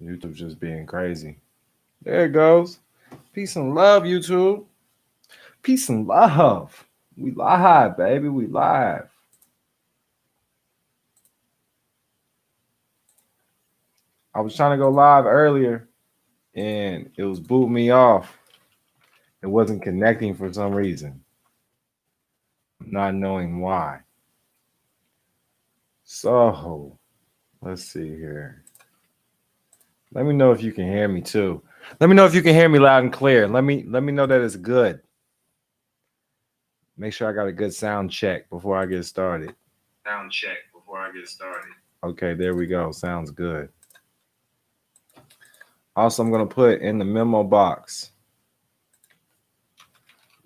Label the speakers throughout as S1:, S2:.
S1: YouTube's just being crazy. There it goes. Peace and love, YouTube. Peace and love. We live, baby. We live. I was trying to go live earlier and it was booting me off. It wasn't connecting for some reason. Not knowing why. So, let's see here. Let me know if you can hear me too. Let me know if you can hear me loud and clear. Let me know that it's good. Make sure I got a good sound check before I get started. Okay, there we go. Sounds good. Also, I'm going to put in the memo box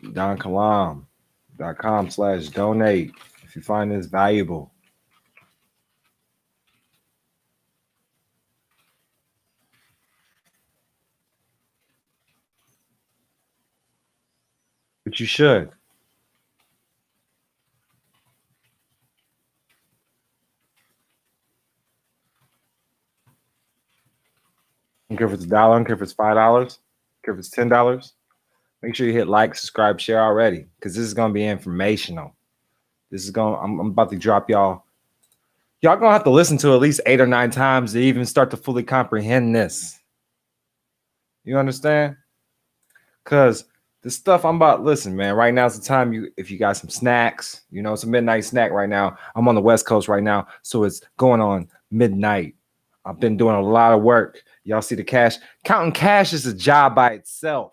S1: donkalam.com/donate if you find this valuable. But you should. I don't care if it's $1, I don't care if it's $5, I don't care if it's $10. Make sure you hit like, subscribe, share already, because this is gonna be informational. I'm about to drop y'all. Y'all gonna have to listen to at least 8 or 9 times to even start to fully comprehend this. You understand? Because the stuff I'm about, listen, man, right now is the time if you got some snacks, it's a midnight snack right now. I'm on the West Coast right now, so it's going on midnight. I've been doing a lot of work. Y'all see the cash? Counting cash is a job by itself.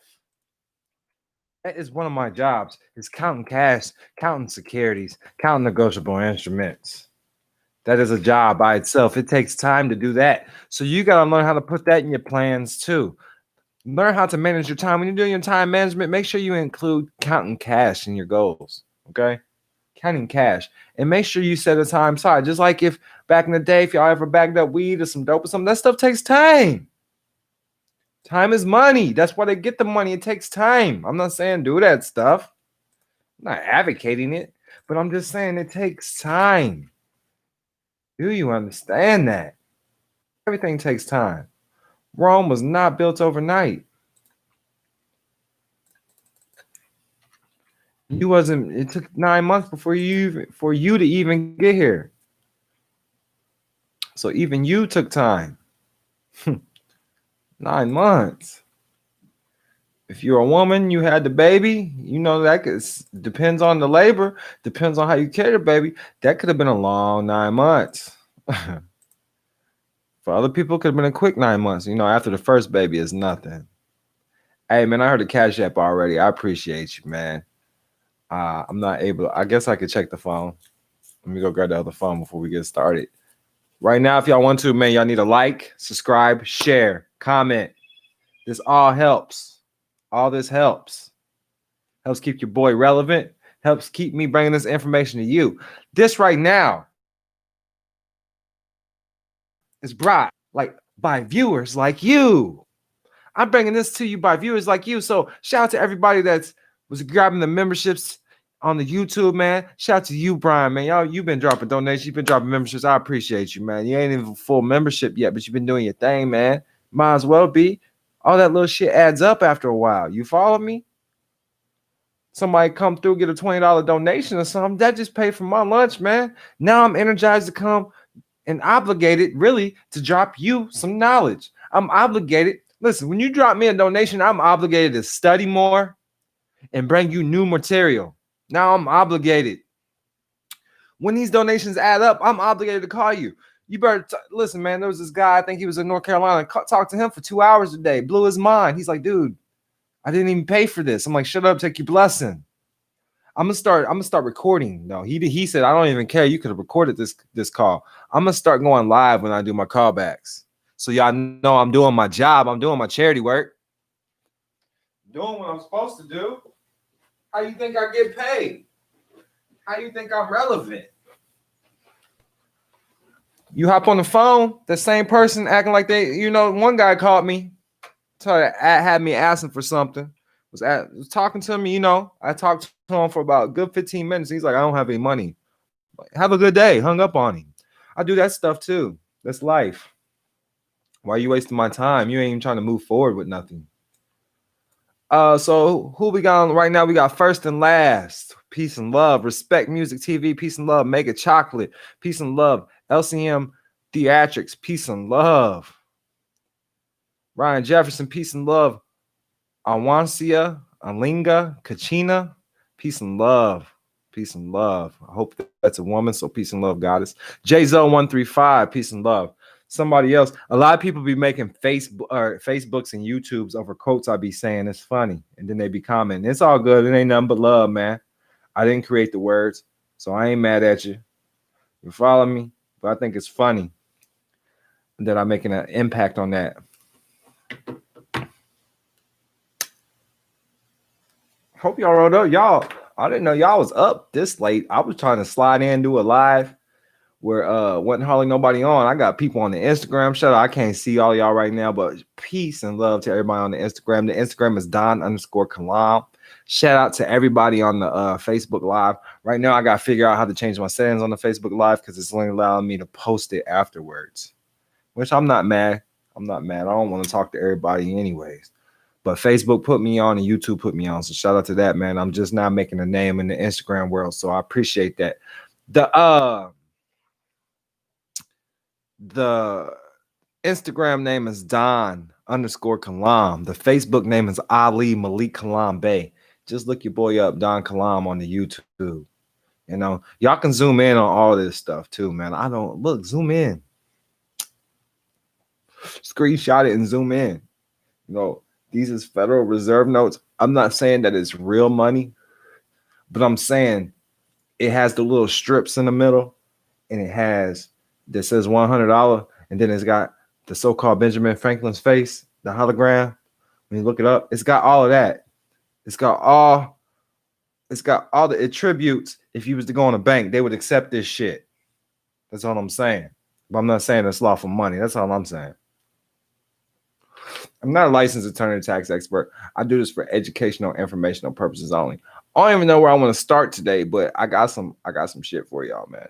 S1: That is one of my jobs. Is counting cash, counting securities, counting negotiable instruments. That is a job by itself. It takes time to do that. So you got to learn how to put that in your plans too. Learn how to manage your time. When you're doing your time management, make sure you include counting cash in your goals. Okay? Counting cash. And make sure you set a time aside. Just like if back in the day, if y'all ever bagged up weed or some dope or something, that stuff takes time. Time is money. That's why they get the money. It takes time. I'm not saying do that stuff. I'm not advocating it, but I'm just saying it takes time. Do you understand that? Everything takes time. Rome was not built overnight. It took 9 months for you to even get here. So even you took time. 9 months. If you're a woman, you had the baby, that depends on the labor, depends on how you carry the baby. That could have been a long 9 months. For other people, it could have been a quick 9 months. After the first baby is nothing. Hey, man, I heard the Cash App already. I appreciate you, man. I'm not able. I guess I could check the phone. Let me go grab the other phone before we get started. Right now, if y'all want to, man, y'all need a like, subscribe, share, comment. This all helps. All this helps. Helps keep your boy relevant. Helps keep me bringing this information to you. This right now is brought by viewers like you. I'm bringing this to you by viewers like you. So shout out to everybody that was grabbing the memberships on the YouTube, man. Shout out to you, Brian, man. You've been dropping donations. You've been dropping memberships. I appreciate you, man. You ain't even full membership yet, but you've been doing your thing, man. Might as well be. All that little shit adds up after a while. You follow me? Somebody come through, get a $20 donation or something. That just paid for my lunch, man. Now I'm energized to come and obligated, really, to drop you some knowledge. I'm obligated. Listen, when you drop me a donation, I'm obligated to study more and bring you new material. Now I'm obligated. When these donations add up, I'm obligated to call you. You better listen, man. There was this guy, I think he was in North Carolina. Talked to him for 2 hours a day. Blew his mind. He's like, dude, I didn't even pay for this. I'm like, shut up, take your blessing. I'm gonna start recording. No, he said, I don't even care. You could have recorded this call. I'm gonna start going live when I do my callbacks. So y'all know I'm doing my job. I'm doing my charity work. Doing what I'm supposed to do. How you think I get paid? How you think I'm relevant? You hop on the phone, the same person acting like one guy called me, had me asking for something, was talking to me, I talked to him for about a good 15 minutes. He's like, I don't have any money. Like, have a good day. Hung up on him. I do that stuff too. That's life. Why are you wasting my time? You ain't even trying to move forward with nothing. So who we got on right now? We got First and Last. Peace and love. Respect Music TV. Peace and love. Mega Chocolate. Peace and love. LCM Theatrics. Peace and love. Ryan Jefferson. Peace and love. Awansia, Alinga, Kachina. Peace and love. Peace and love. I hope that's a woman. So peace and love, goddess. JZO135. Peace and love. Somebody else. A lot of people be making Facebooks and YouTubes over quotes I be saying. It's funny. And then they be commenting. It's all good. It ain't nothing but love, man. I didn't create the words, so I ain't mad at you. You follow me? But I think it's funny that I'm making an impact on that. Hope y'all rolled up. Y'all, I didn't know y'all was up this late. I was trying to slide in, do a live where wasn't hardly nobody on. I got people on the Instagram. Shout out, I can't see all y'all right now, but peace and love to everybody on the Instagram. The Instagram is Don_Kalam. Shout out to everybody on the Facebook Live. Right now, I got to figure out how to change my settings on the Facebook Live because it's only allowing me to post it afterwards, which I'm not mad. I'm not mad. I don't want to talk to everybody anyways. But Facebook put me on and YouTube put me on. So shout out to that, man. I'm just now making a name in the Instagram world. So I appreciate that. The Instagram name is Don_Kalam. The Facebook name is Ali Malik Kalam Bey. Just look your boy up, Don Kalam, on the YouTube. You know, y'all can zoom in on all this stuff too, man. I don't look, zoom in. Screenshot it and zoom in. You know, these is Federal Reserve notes. I'm not saying that it's real money, but I'm saying it has the little strips in the middle, and it has that says $100, and then it's got the so-called Benjamin Franklin's face, the hologram. When you look it up, it's got all of that. It's got all the attributes. If you was to go on a bank, they would accept this shit. That's all I'm saying. But I'm not saying it's lawful money. That's all I'm saying. I'm not a licensed attorney or tax expert. I do this for educational, informational purposes only. I don't even know where I want to start today, but I got some shit for y'all, man.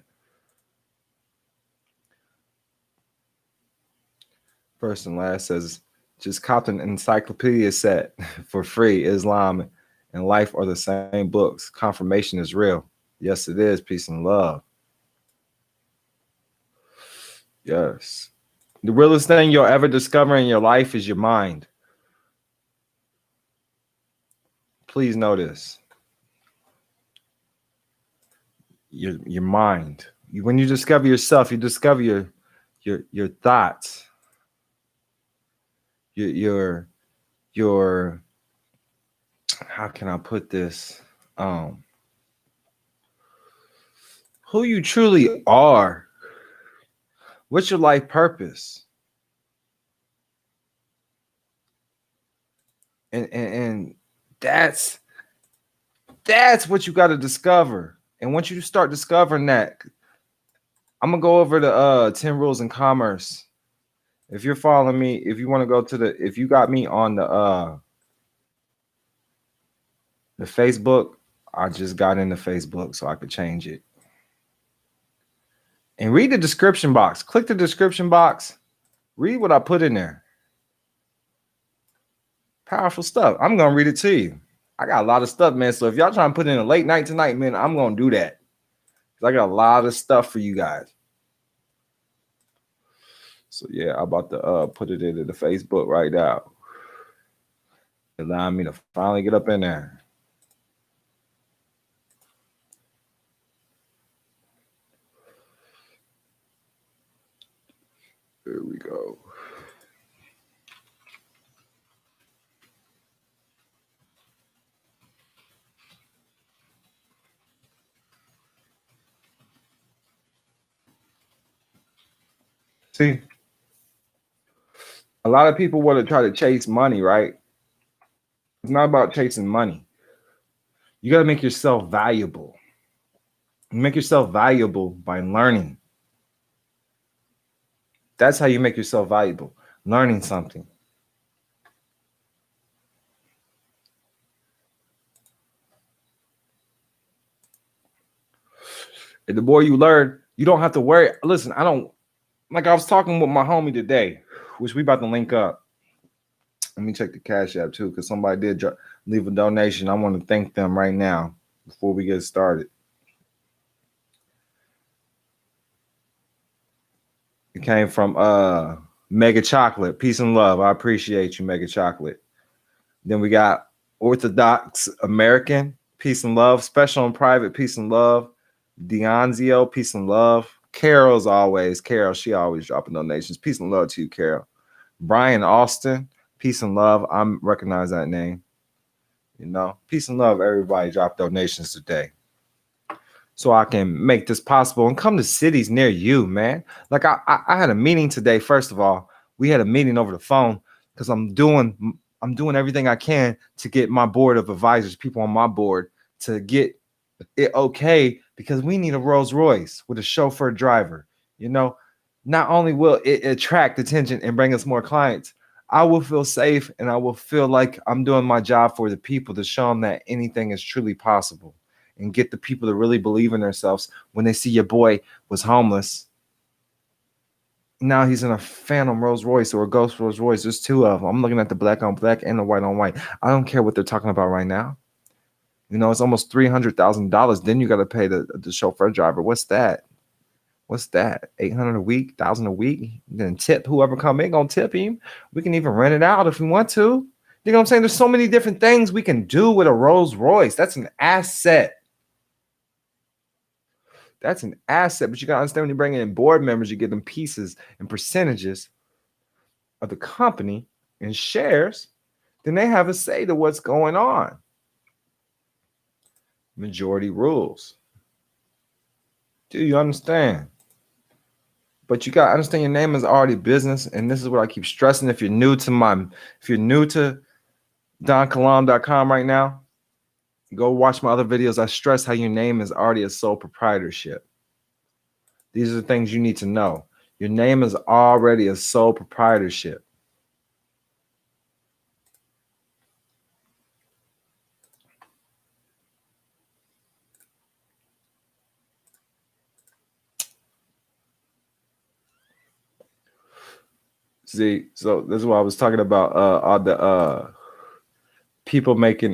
S1: First and Last says, just cop an encyclopedia set for free. Islam and life are the same books. Confirmation is real. Yes, it is. Peace and love. Yes. The realest thing you'll ever discover in your life is your mind. Please know this. Your mind. When you discover yourself, you discover your thoughts. Your how can I put this? Who you truly are. What's your life purpose? And that's what you got to discover. And once you start discovering that, I'm gonna go over the 10 rules in commerce. If you're following me, if you want to go to if you got me on the Facebook, I just got into Facebook so I could change it. And read the description box. Click the description box. Read what I put in there. Powerful stuff. I'm gonna read it to you. I got a lot of stuff, man. So if y'all trying to put in a late night tonight, man, I'm gonna do that. I got a lot of stuff for you guys. So yeah, I'm about to put it into the Facebook right now. Allow me to finally get up in there. There we go. See, a lot of people want to try to chase money, right? It's not about chasing money. You got to make yourself valuable. You make yourself valuable by learning. That's how you make yourself valuable. Learning something. And the more you learn, you don't have to worry. Listen, I was talking with my homie today which we about to link up. Let me check the Cash App too, because somebody did leave a donation. I want to thank them right now before we get started. It came from Mega Chocolate. Peace and love. I appreciate you, Mega Chocolate. Then we got Orthodox American. Peace and love. Special and private. Peace and love. Dionzio. Peace and love. Carol's always. Carol, she always dropping donations. Peace and love to you, Carol. Brian Austin. Peace and love. I recognize that name. You know, peace and love. Everybody drop donations today, so I can make this possible and come to cities near you, man. Like I had a meeting today. First of all, we had a meeting over the phone because I'm doing everything I can to get my board of advisors, people on my board, to get it okay, because we need a Rolls Royce with a chauffeur driver. You know, not only will it attract attention and bring us more clients, I will feel safe and I will feel like I'm doing my job for the people, to show them that anything is truly possible, and get the people to really believe in themselves when they see your boy was homeless. Now he's in a Phantom Rolls Royce or a Ghost Rolls Royce. There's two of them. I'm looking at the black on black and the white on white. I don't care what they're talking about right now. You know, it's almost $300,000. Then you got to pay the chauffeur driver. What's that? What's that? $800 a week, $1,000 a week. Then tip whoever come in, gonna tip him. We can even rent it out if we want to. You know what I'm saying? There's so many different things we can do with a Rolls Royce. That's an asset. That's an asset. But you gotta understand, when you bring in board members, you get them pieces and percentages of the company and shares. Then they have a say to what's going on. Majority rules. Do you understand? But you gotta understand, your name is already business, and this is what I keep stressing. If you're new to donkalam.com right now, go watch my other videos. I stress how your name is already a sole proprietorship. These are the things you need to know. Your name is already a sole proprietorship. See, so this is what I was talking about. All the people making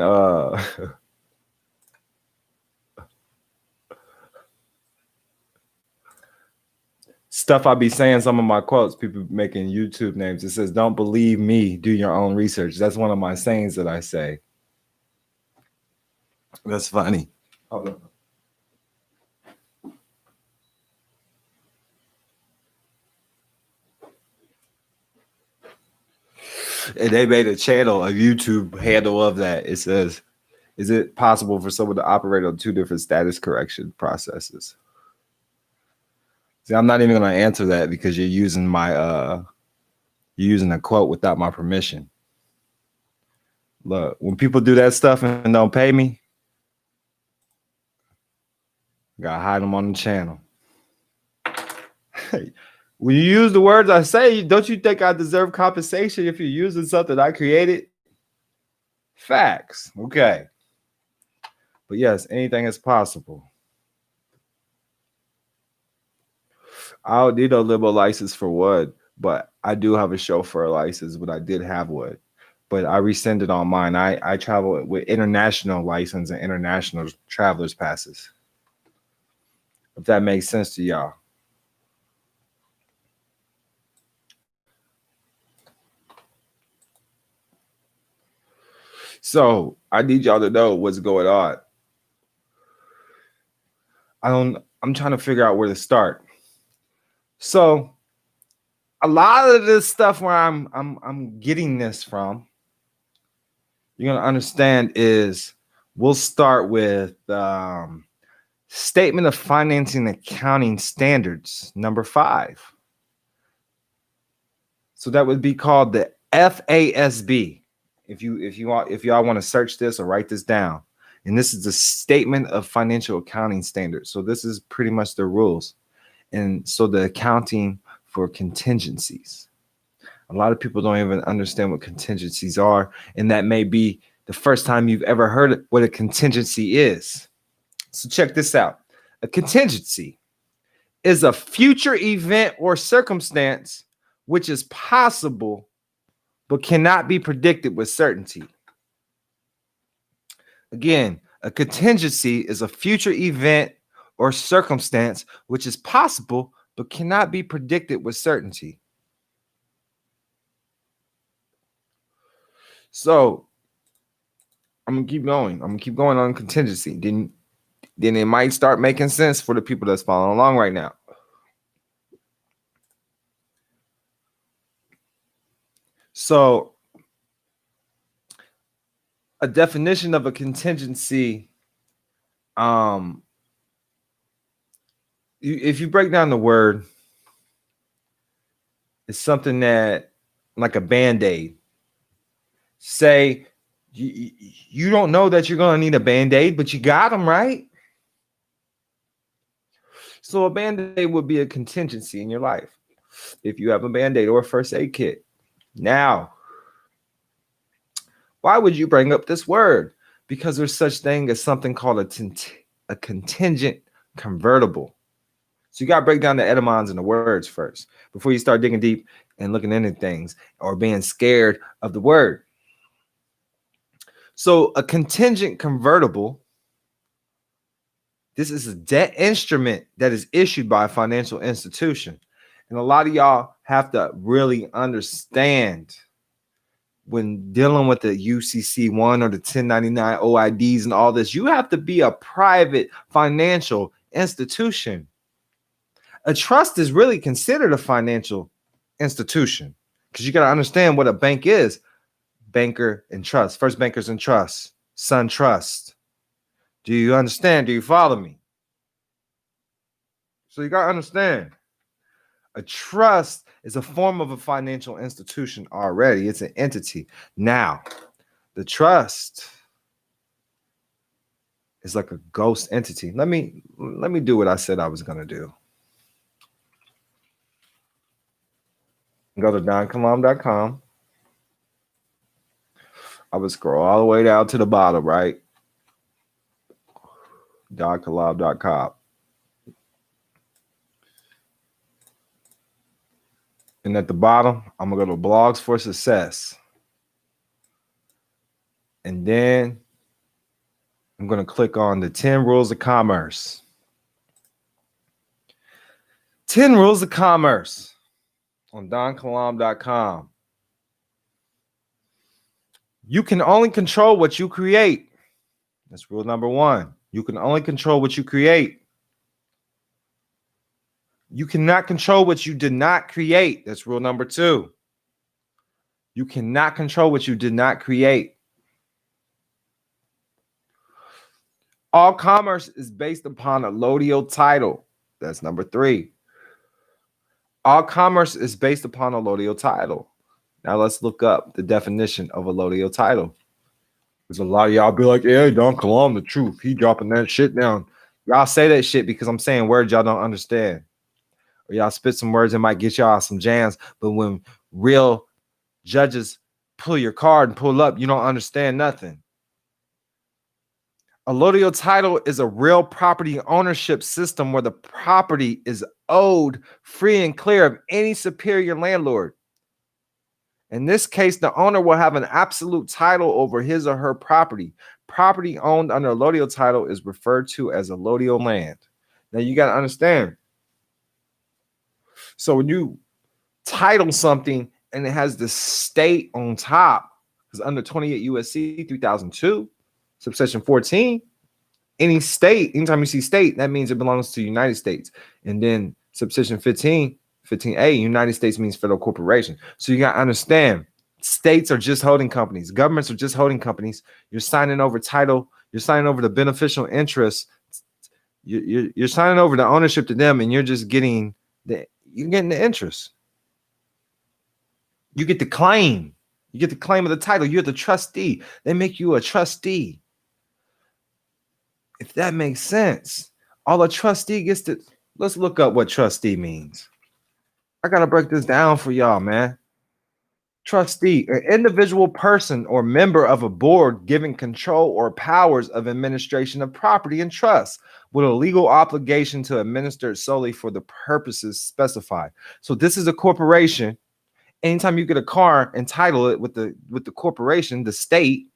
S1: stuff. I be saying some of my quotes. People making YouTube names. It says, "Don't believe me. Do your own research." That's one of my sayings that I say. That's funny. Hold on. And they made a channel, a YouTube handle of that. It says, "Is it possible for someone to operate on two different status correction processes?" See, I'm not even going to answer that, because you're using my you're using a quote without my permission. Look, when people do that stuff and don't pay me, gotta hide them on the channel. When you use the words I say, don't you think I deserve compensation if you're using something I created? Facts. Okay. But yes, anything is possible. I don't need a limo license for wood, but I do have a chauffeur license, but I did have wood. But I rescinded on mine. I travel with international license and international traveler's passes. If that makes sense to y'all. So I need y'all to know what's going on. I'm trying to figure out where to start. So a lot of this stuff where I'm getting this from, you're gonna understand, is we'll start with Statement of Financing Accounting Standards number 5. So that would be called the FASB. If y'all want to search this or write this down. And this is the Statement of Financial Accounting Standards. So this is pretty much the rules. And so the accounting for contingencies. A lot of people don't even understand what contingencies are. And that may be the first time you've ever heard what a contingency is. So check this out. A contingency is a future event or circumstance which is possible but cannot be predicted with certainty. Again, a contingency is a future event or circumstance which is possible but cannot be predicted with certainty. So I'm gonna keep going. I'm gonna keep going on contingency. Then it might start making sense for the people that's following along right now. So a definition of a contingency, if you break down the word, it's something that, like a Band-Aid. Say you don't know that you're going to need a Band-Aid, but you got them, right? So a Band-Aid would be a contingency in your life if you have a Band-Aid or a first aid kit. Now, why would you bring up this word? Because there's such thing as something called a contingent convertible. So you got to break down the etymons and the words first before you start digging deep and looking into things or being scared of the word. So a contingent convertible, this is a debt instrument that is issued by a financial institution. And a lot of y'all have to really understand when dealing with the UCC-1 or the 1099 OIDs and all this, you have to be a private financial institution. A trust is really considered a financial institution because you got to understand what a bank is. Banker and trust, First Bankers and Trust, Sun Trust. Do you understand? Do you follow me? So you got to understand. A trust is a form of a financial institution already. It's an entity. Now, the trust is like a ghost entity. Let me do what I said I was going to do. Go to donkalam.com. I would scroll all the way down to the bottom, right? donkalam.com. And at the bottom, I'm going to go to Blogs for Success. And then I'm going to click on the 10 Rules of Commerce. 10 Rules of Commerce on donkalam.com. You can only control what you create. That's rule number 1. You can only control what you create. You cannot control what you did not create. That's rule number 2. You cannot control what you did not create. All commerce is based upon a allodial title. That's number 3. All commerce is based upon a allodial title. Now let's look up the definition of a allodial title. There's a lot of y'all be like, yeah, Don Kalam, the truth. He dropping that shit down. Y'all say that shit because I'm saying words y'all don't understand. Or y'all spit some words that might get y'all some jams. But when real judges pull your card and pull up, you don't understand nothing. A allodial title is a real property ownership system where the property is owed free and clear of any superior landlord. In this case, the owner will have an absolute title over his or her property. Property owned under a allodial title is referred to as allodial land. Now you got to understand. So when you title something and it has the state on top, because under 28 USC 3002, subsection 14, any state, anytime you see state, that means it belongs to the United States. And then subsection 15A, United States means federal corporation. So you got to understand, states are just holding companies. Governments are just holding companies. You're signing over title. You're signing over the beneficial interest. You're signing over the ownership to them, and you're just getting the interest. You get the claim. You get the claim of the title. You're the trustee. They make you a trustee. If that makes sense, all a trustee gets to, let's look up what trustee means. I got to break this down for y'all, man. Trustee, an individual person or member of a board given control or powers of administration of property and trust with a legal obligation to administer it solely for the purposes specified. So this is a corporation Anytime you get a car and title it with the corporation, the state,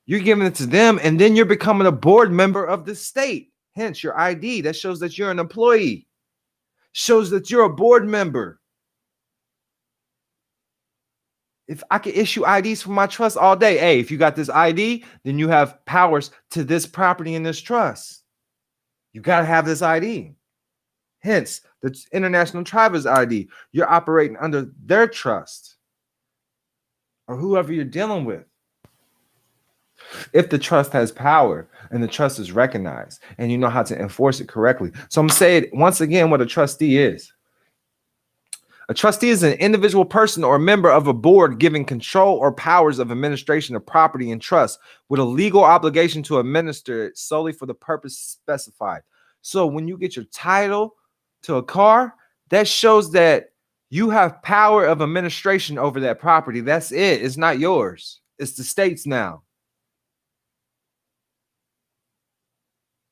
S1: you're giving it to them, and then you're becoming a board member of the state. Hence your ID that shows that you're an employee, shows that you're a board member. If I could issue IDs for my trust all day, hey, if you got this ID, then you have powers to this property in this trust. You got to have this ID. Hence, the International Travelers ID. You're operating under their trust or whoever you're dealing with. If the trust has power and the trust is recognized and you know how to enforce it correctly. So I'm saying once again what a trustee is. A trustee is an individual person or member of a board given control or powers of administration of property and trust with a legal obligation to administer it solely for the purpose specified. So when you get your title to a car, that shows that you have power of administration over that property. That's it. It's not yours. It's the state's now.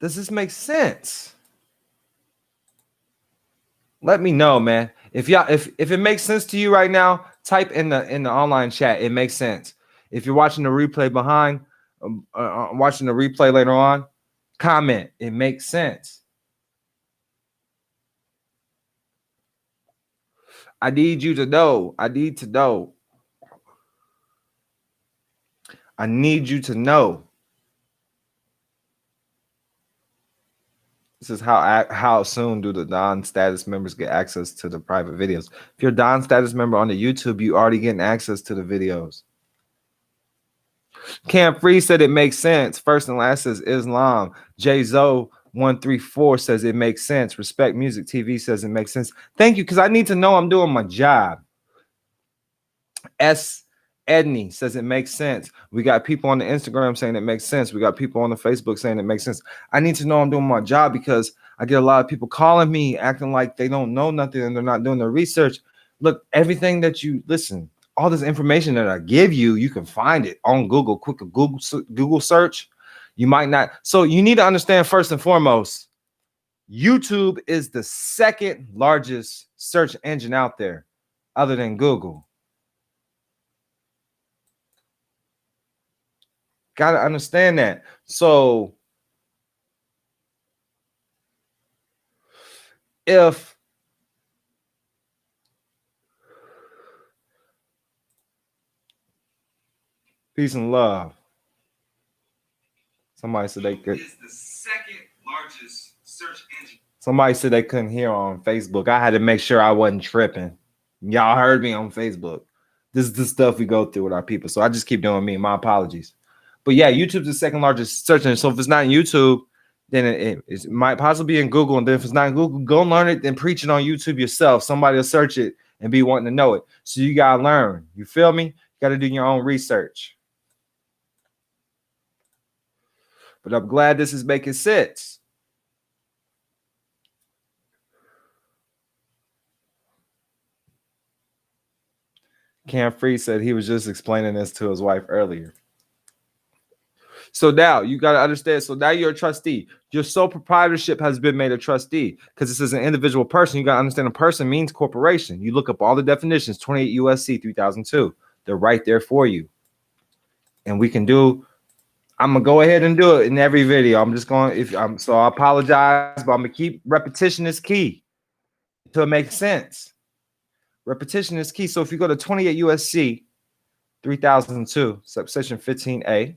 S1: Does this make sense? Let me know, man. If it makes sense to you right now, type in the online chat. It makes sense. If you're watching the replay watching the replay later on, comment. It makes sense. I need you to know. I need to know. I need you to know. This is how soon do the non-status members get access to the private videos. If you're a non-status member on the YouTube, you already getting access to the videos. Cam Free said it makes sense. First and last says Islam. J-Zo134 says it makes sense. Respect Music TV says it makes sense. Thank you, because I need to know I'm doing my job. S. Edney says it makes sense. We got people on the Instagram saying it makes sense. We got people on the Facebook saying it makes sense. I need to know I'm doing my job because I get a lot of people calling me acting like they don't know nothing and they're not doing their research. Look, everything that you listen, all this information that I give you, you can find it on Google. Quick Google search. You might not. So you need to understand first and foremost, YouTube is the second largest search engine out there other than Google. Got to understand that. So if peace and love, somebody said they could. It's the second largest search engine. Somebody said they couldn't hear on Facebook. I had to make sure I wasn't tripping. Y'all heard me on Facebook. This is the stuff we go through with our people. So I just keep doing me. My apologies. But yeah, YouTube's the second largest search engine. So if it's not in YouTube, then it might possibly be in Google. And then if it's not in Google, go learn it and preach it on YouTube yourself. Somebody will search it and be wanting to know it. So you got to learn. You feel me? You got to do your own research. But I'm glad this is making sense. Cam Free said he was just explaining this to his wife earlier. So now you got to understand. So now you're a trustee. Your sole proprietorship has been made a trustee because this is an individual person. You got to understand a person means corporation. You look up all the definitions, 28 USC 3002. They're right there for you. And we can do, I'm going to go ahead and do it in every video. I'm just going, so I apologize, but I'm going to keep repetition is key until it makes sense. Repetition is key. So if you go to 28 USC 3002, subsection 15A,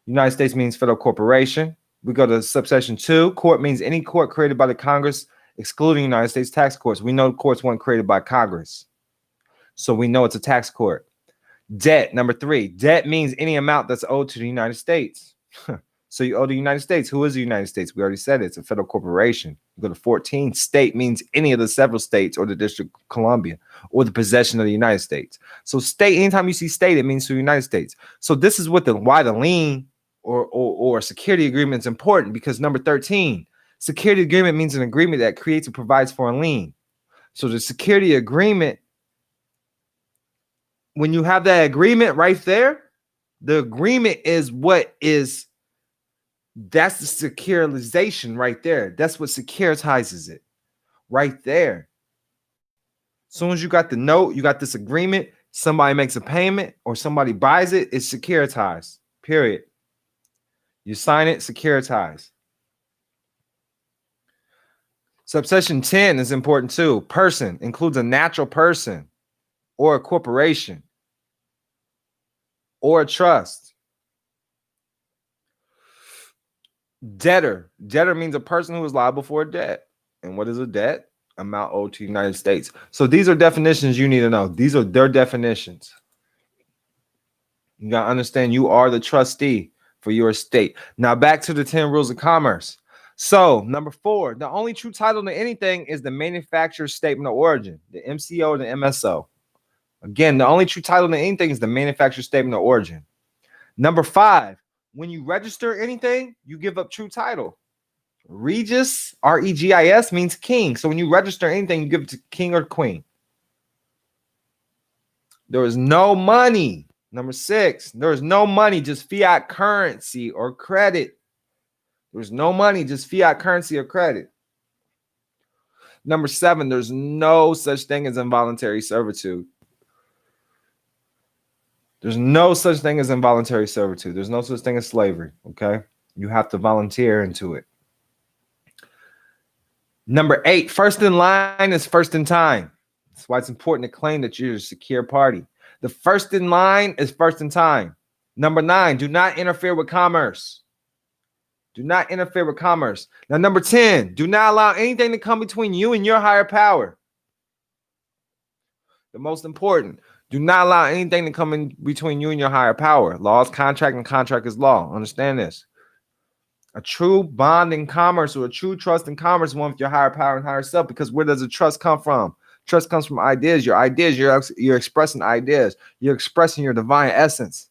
S1: United States means federal corporation. We go to subsection 2. Court means any court created by the Congress, excluding United States tax courts. We know courts weren't created by Congress. So we know it's a tax court. Debt, number 3. Debt means any amount that's owed to the United States. So you owe the United States. Who is the United States? We already said it. It's a federal corporation. You go to 14. State means any of the several states or the District of Columbia or the possession of the United States. So state, anytime you see state, it means to the United States. So this is what why the lien or security agreement is important, because number 13, security agreement means an agreement that creates or provides for a lien. So the security agreement, when you have that agreement right there, the agreement is that's the securitization right there. That's what securitizes it right there. As soon as you got the note, you got this agreement, somebody makes a payment or somebody buys it, it's securitized, period. You sign it, securitized. Subsection 10 is important too. Person includes a natural person or a corporation or a trust. Debtor. Debtor means a person who is liable for a debt. And what is a debt? Amount owed to the United States. So these are definitions you need to know. These are their definitions. You got to understand you are the trustee for your estate. Now back to the 10 rules of commerce. So number 4, the only true title to anything is the manufacturer's statement of origin, the MCO or the MSO. Again, the only true title to anything is the manufacturer's statement of origin. Number 5, when you register anything, you give up true title. Regis, R-E-G-I-S, means king. So when you register anything, you give it to king or queen. There is no money. Number 6, there is no money, just fiat currency or credit. There's no money, just fiat currency or credit. Number 7, there's no such thing as involuntary servitude. There's no such thing as involuntary servitude. There's no such thing as slavery, okay? You have to volunteer into it. Number 8, first in line is first in time. That's why it's important to claim that you're a secure party. The first in line is first in time. Number 9, do not interfere with commerce. Do not interfere with commerce. Now, number 10, do not allow anything to come between you and your higher power. The most important, do not allow anything to come in between you and your higher power. Law is contract and contract is law. Understand this. A true bond in commerce or a true trust in commerce is one with your higher power and higher self, because where does a trust come from? Trust comes from ideas. Your ideas, you're expressing ideas. You're expressing your divine essence.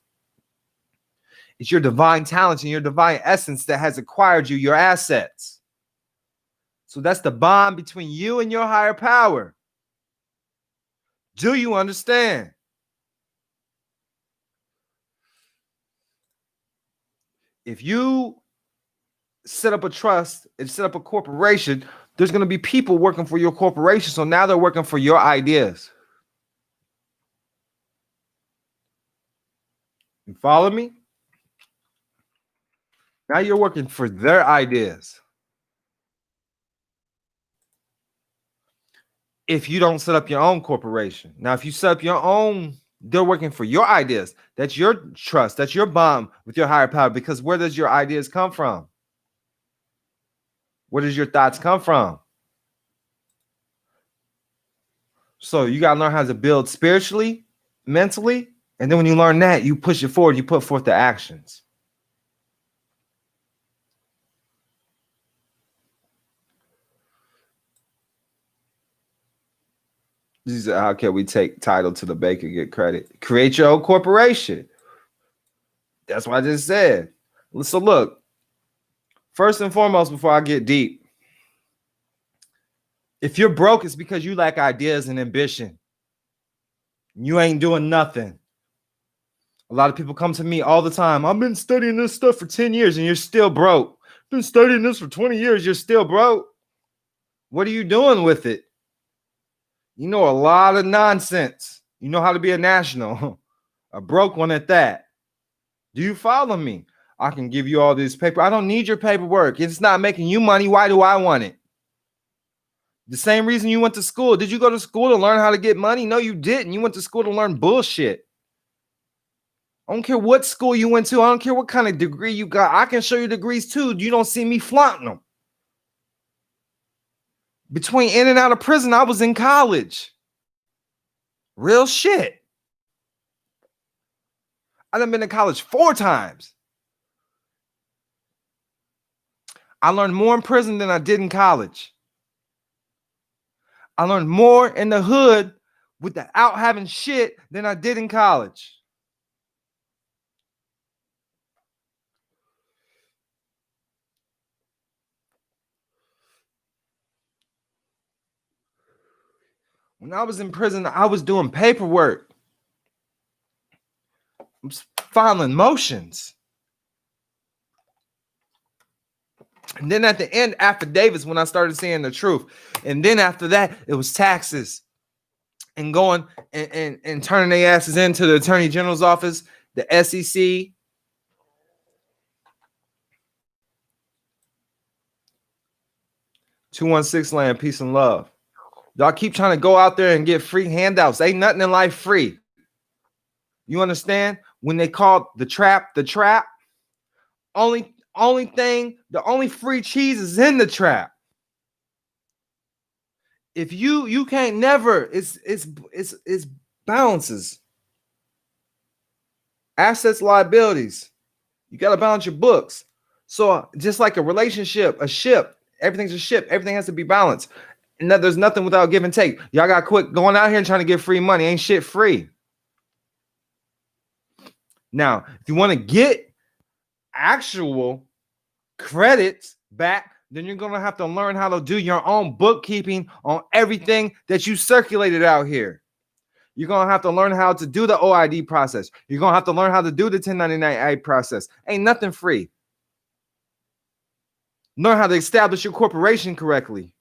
S1: It's your divine talents and your divine essence that has acquired you your assets. So that's the bond between you and your higher power. Do you understand? If you set up a trust and set up a corporation, there's going to be people working for your corporation. So now they're working for your ideas. You follow me? Now you're working for their ideas. If you don't set up your own corporation. Now, if you set up your own, they're working for your ideas. That's your trust. That's your bond with your higher power. Because where does your ideas come from? Where does your thoughts come from? So you got to learn how to build spiritually, mentally. And then when you learn that, you push it forward. You put forth the actions. These are how can we take title to the bank and get credit? Create your own corporation. That's what I just said. So look, first and foremost, before I get deep, if you're broke, it's because you lack ideas and ambition. You ain't doing nothing. A lot of people come to me all the time. I've been studying this stuff for 10 years and you're still broke. Been studying this for 20 years, you're still broke. What are you doing with it? You know a lot of nonsense. You know how to be a national, a broke one at that. Do you follow me? I can give you all this paper. I don't need your paperwork. It's not making you money. Why do I want it? The same reason you went to school. Did you go to school to learn how to get money? No, you didn't. You went to school to learn bullshit. I don't care what school you went to. I don't care what kind of degree you got. I can show you degrees too. You don't see me flaunting them. Between in and out of prison, I was in college. Real shit. I done been to college 4 times. I learned more in prison than I did in college. I learned more in the hood without having shit than I did in college. When I was in prison, I was doing paperwork. I'm filing motions. And then at the end, affidavits when I started seeing the truth. And then after that, it was taxes. and going and turning their asses into the Attorney General's office, the SEC. (216) land, peace and love. Y'all keep trying to go out there and get free handouts. Ain't nothing in life free. You understand? When they call the trap, only thing, the only free cheese is in the trap. If you can't never, it's balances. Assets, liabilities. You got to balance your books. So just like a relationship, a ship, everything's a ship. Everything has to be balanced. And there's nothing without give and take. Y'all got to quit going out here and trying to get free money. Ain't shit free. Now, if you want to get actual credits back, then you're going to have to learn how to do your own bookkeeping on everything that you circulated out here. You're going to have to learn how to do the OID process. You're going to have to learn how to do the 1099A process. Ain't nothing free. Learn how to establish your corporation correctly.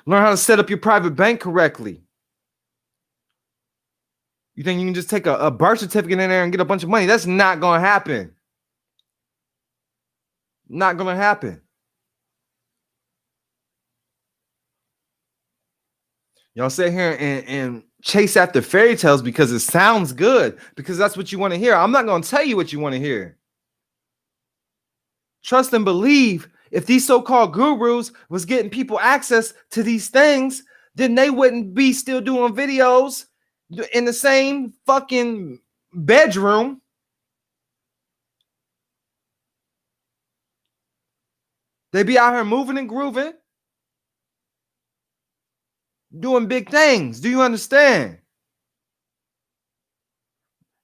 S1: Learn how to set up your private bank correctly. You think you can just take a birth certificate in there and get a bunch of money? That's not going to happen. Not going to happen. Y'all sit here and chase after fairy tales because it sounds good, because that's what you want to hear. I'm not going to tell you what you want to hear. Trust and believe. If these so-called gurus was getting people access to these things, then they wouldn't be still doing videos in the same fucking bedroom. They be out here moving and grooving, doing big things. Do you understand?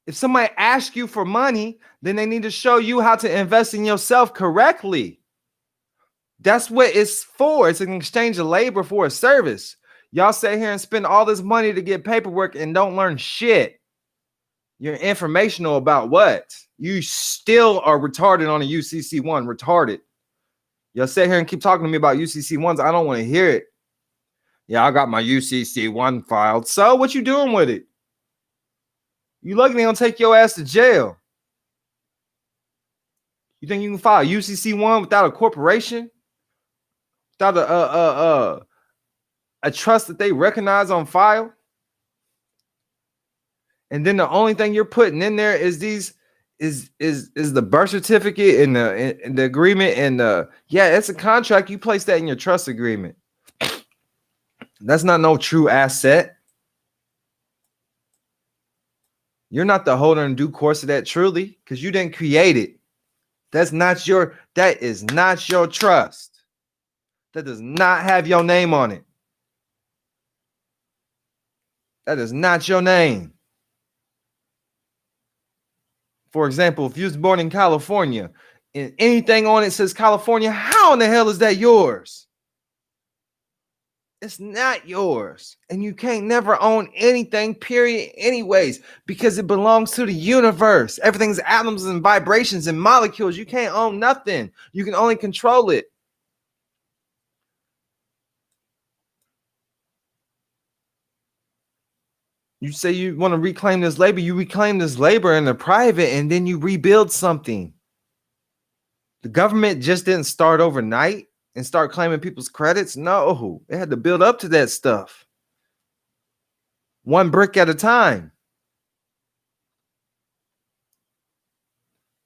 S1: If somebody asks you for money, then they need to show you how to invest in yourself correctly. That's what it's for. It's an exchange of labor for a service. Y'all sit here and spend all this money to get paperwork and don't learn shit. You're informational about what? You still are retarded on a UCC-1. Retarded. Y'all sit here and keep talking to me about UCC-1s. I don't want to hear it. Yeah, I got my UCC-1 filed. So what you doing with it? You lucky they don't take your ass to jail. You think you can file a UCC-1 without a corporation? Without a trust that they recognize on file? And then the only thing you're putting in there is these is the birth certificate and the agreement and yeah, it's a contract. You place that in your trust agreement. That's not no true asset. You're not the holder in due course of that truly, because you didn't create it. That is not your trust. That does not have your name on it. That is not your name. For example, if you was born in California and anything on it says California, how in the hell is that yours? It's not yours. And you can't never own anything, period, anyways, because it belongs to the universe. Everything's atoms and vibrations and molecules. You can't own nothing. You can only control it. You say you want to reclaim this labor. You reclaim this labor in the private, and then you rebuild something. The government just didn't start overnight and start claiming people's credits. No, it had to build up to that stuff. One brick at a time.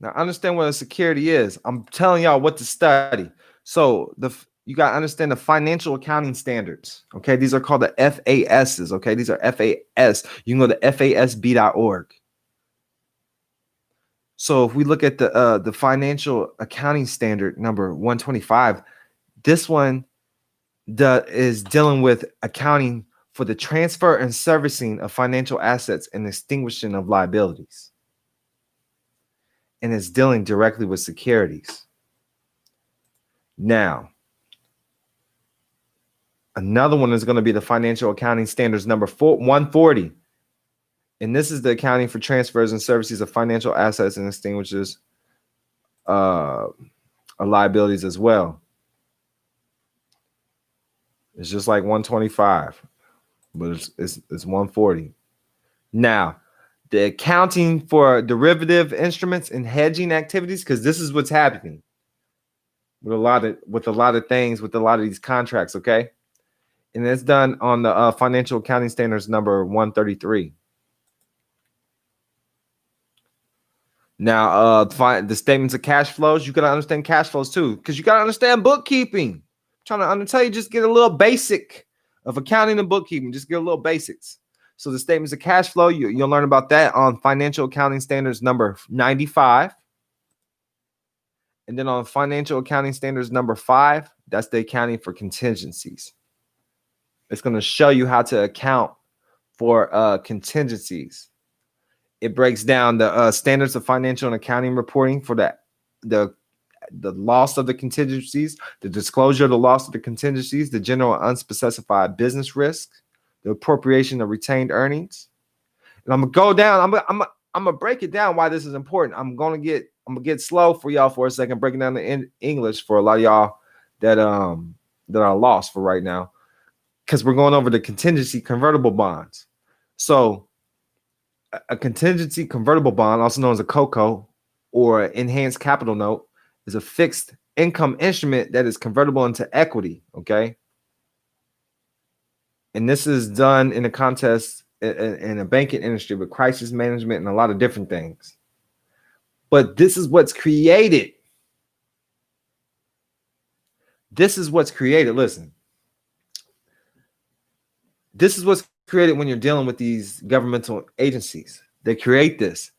S1: Now, understand what a security is. I'm telling y'all what to study. So you got to understand the financial accounting standards. Okay, these are called the FASs. Okay, these are FAS. You can go to FASB.org. So if we look at the financial accounting standard number 125, this one is dealing with accounting for the transfer and servicing of financial assets and extinguishing of liabilities. And it's dealing directly with securities. Now, another one is going to be the financial accounting standards number 140. And this is the accounting for transfers and services of financial assets and extinguishes liabilities as well. It's just like 125. but it's 140. Now, the accounting for derivative instruments and hedging activities, because this is what's happening with a lot of things with a lot of these contracts, okay? And it's done on the financial accounting standards number 133. Now, the statements of cash flows, you got to understand cash flows too, because you got to understand bookkeeping. I'm trying to tell you, just get a little basic of accounting and bookkeeping. Just get a little basics. So the statements of cash flow, you'll learn about that on financial accounting standards number 95. And then on financial accounting standards number 5, that's the accounting for contingencies. It's going to show you how to account for contingencies. It breaks down the standards of financial and accounting reporting for the loss of the contingencies, the disclosure of the loss of the contingencies, the general unspecified business risk, the appropriation of retained earnings. And I'm gonna go down. I'm gonna break it down why this is important. I'm gonna get slow for y'all for a second, breaking down the English for a lot of y'all that are lost for right now, because we're going over the contingency convertible bonds. So a contingency convertible bond, also known as a CoCo or enhanced capital note, is a fixed income instrument that is convertible into equity. Okay. And this is done in a contest in a banking industry with crisis management and a lot of different things. But this is what's created. This is what's created. Listen, this is what's created when you're dealing with these governmental agencies. They create this.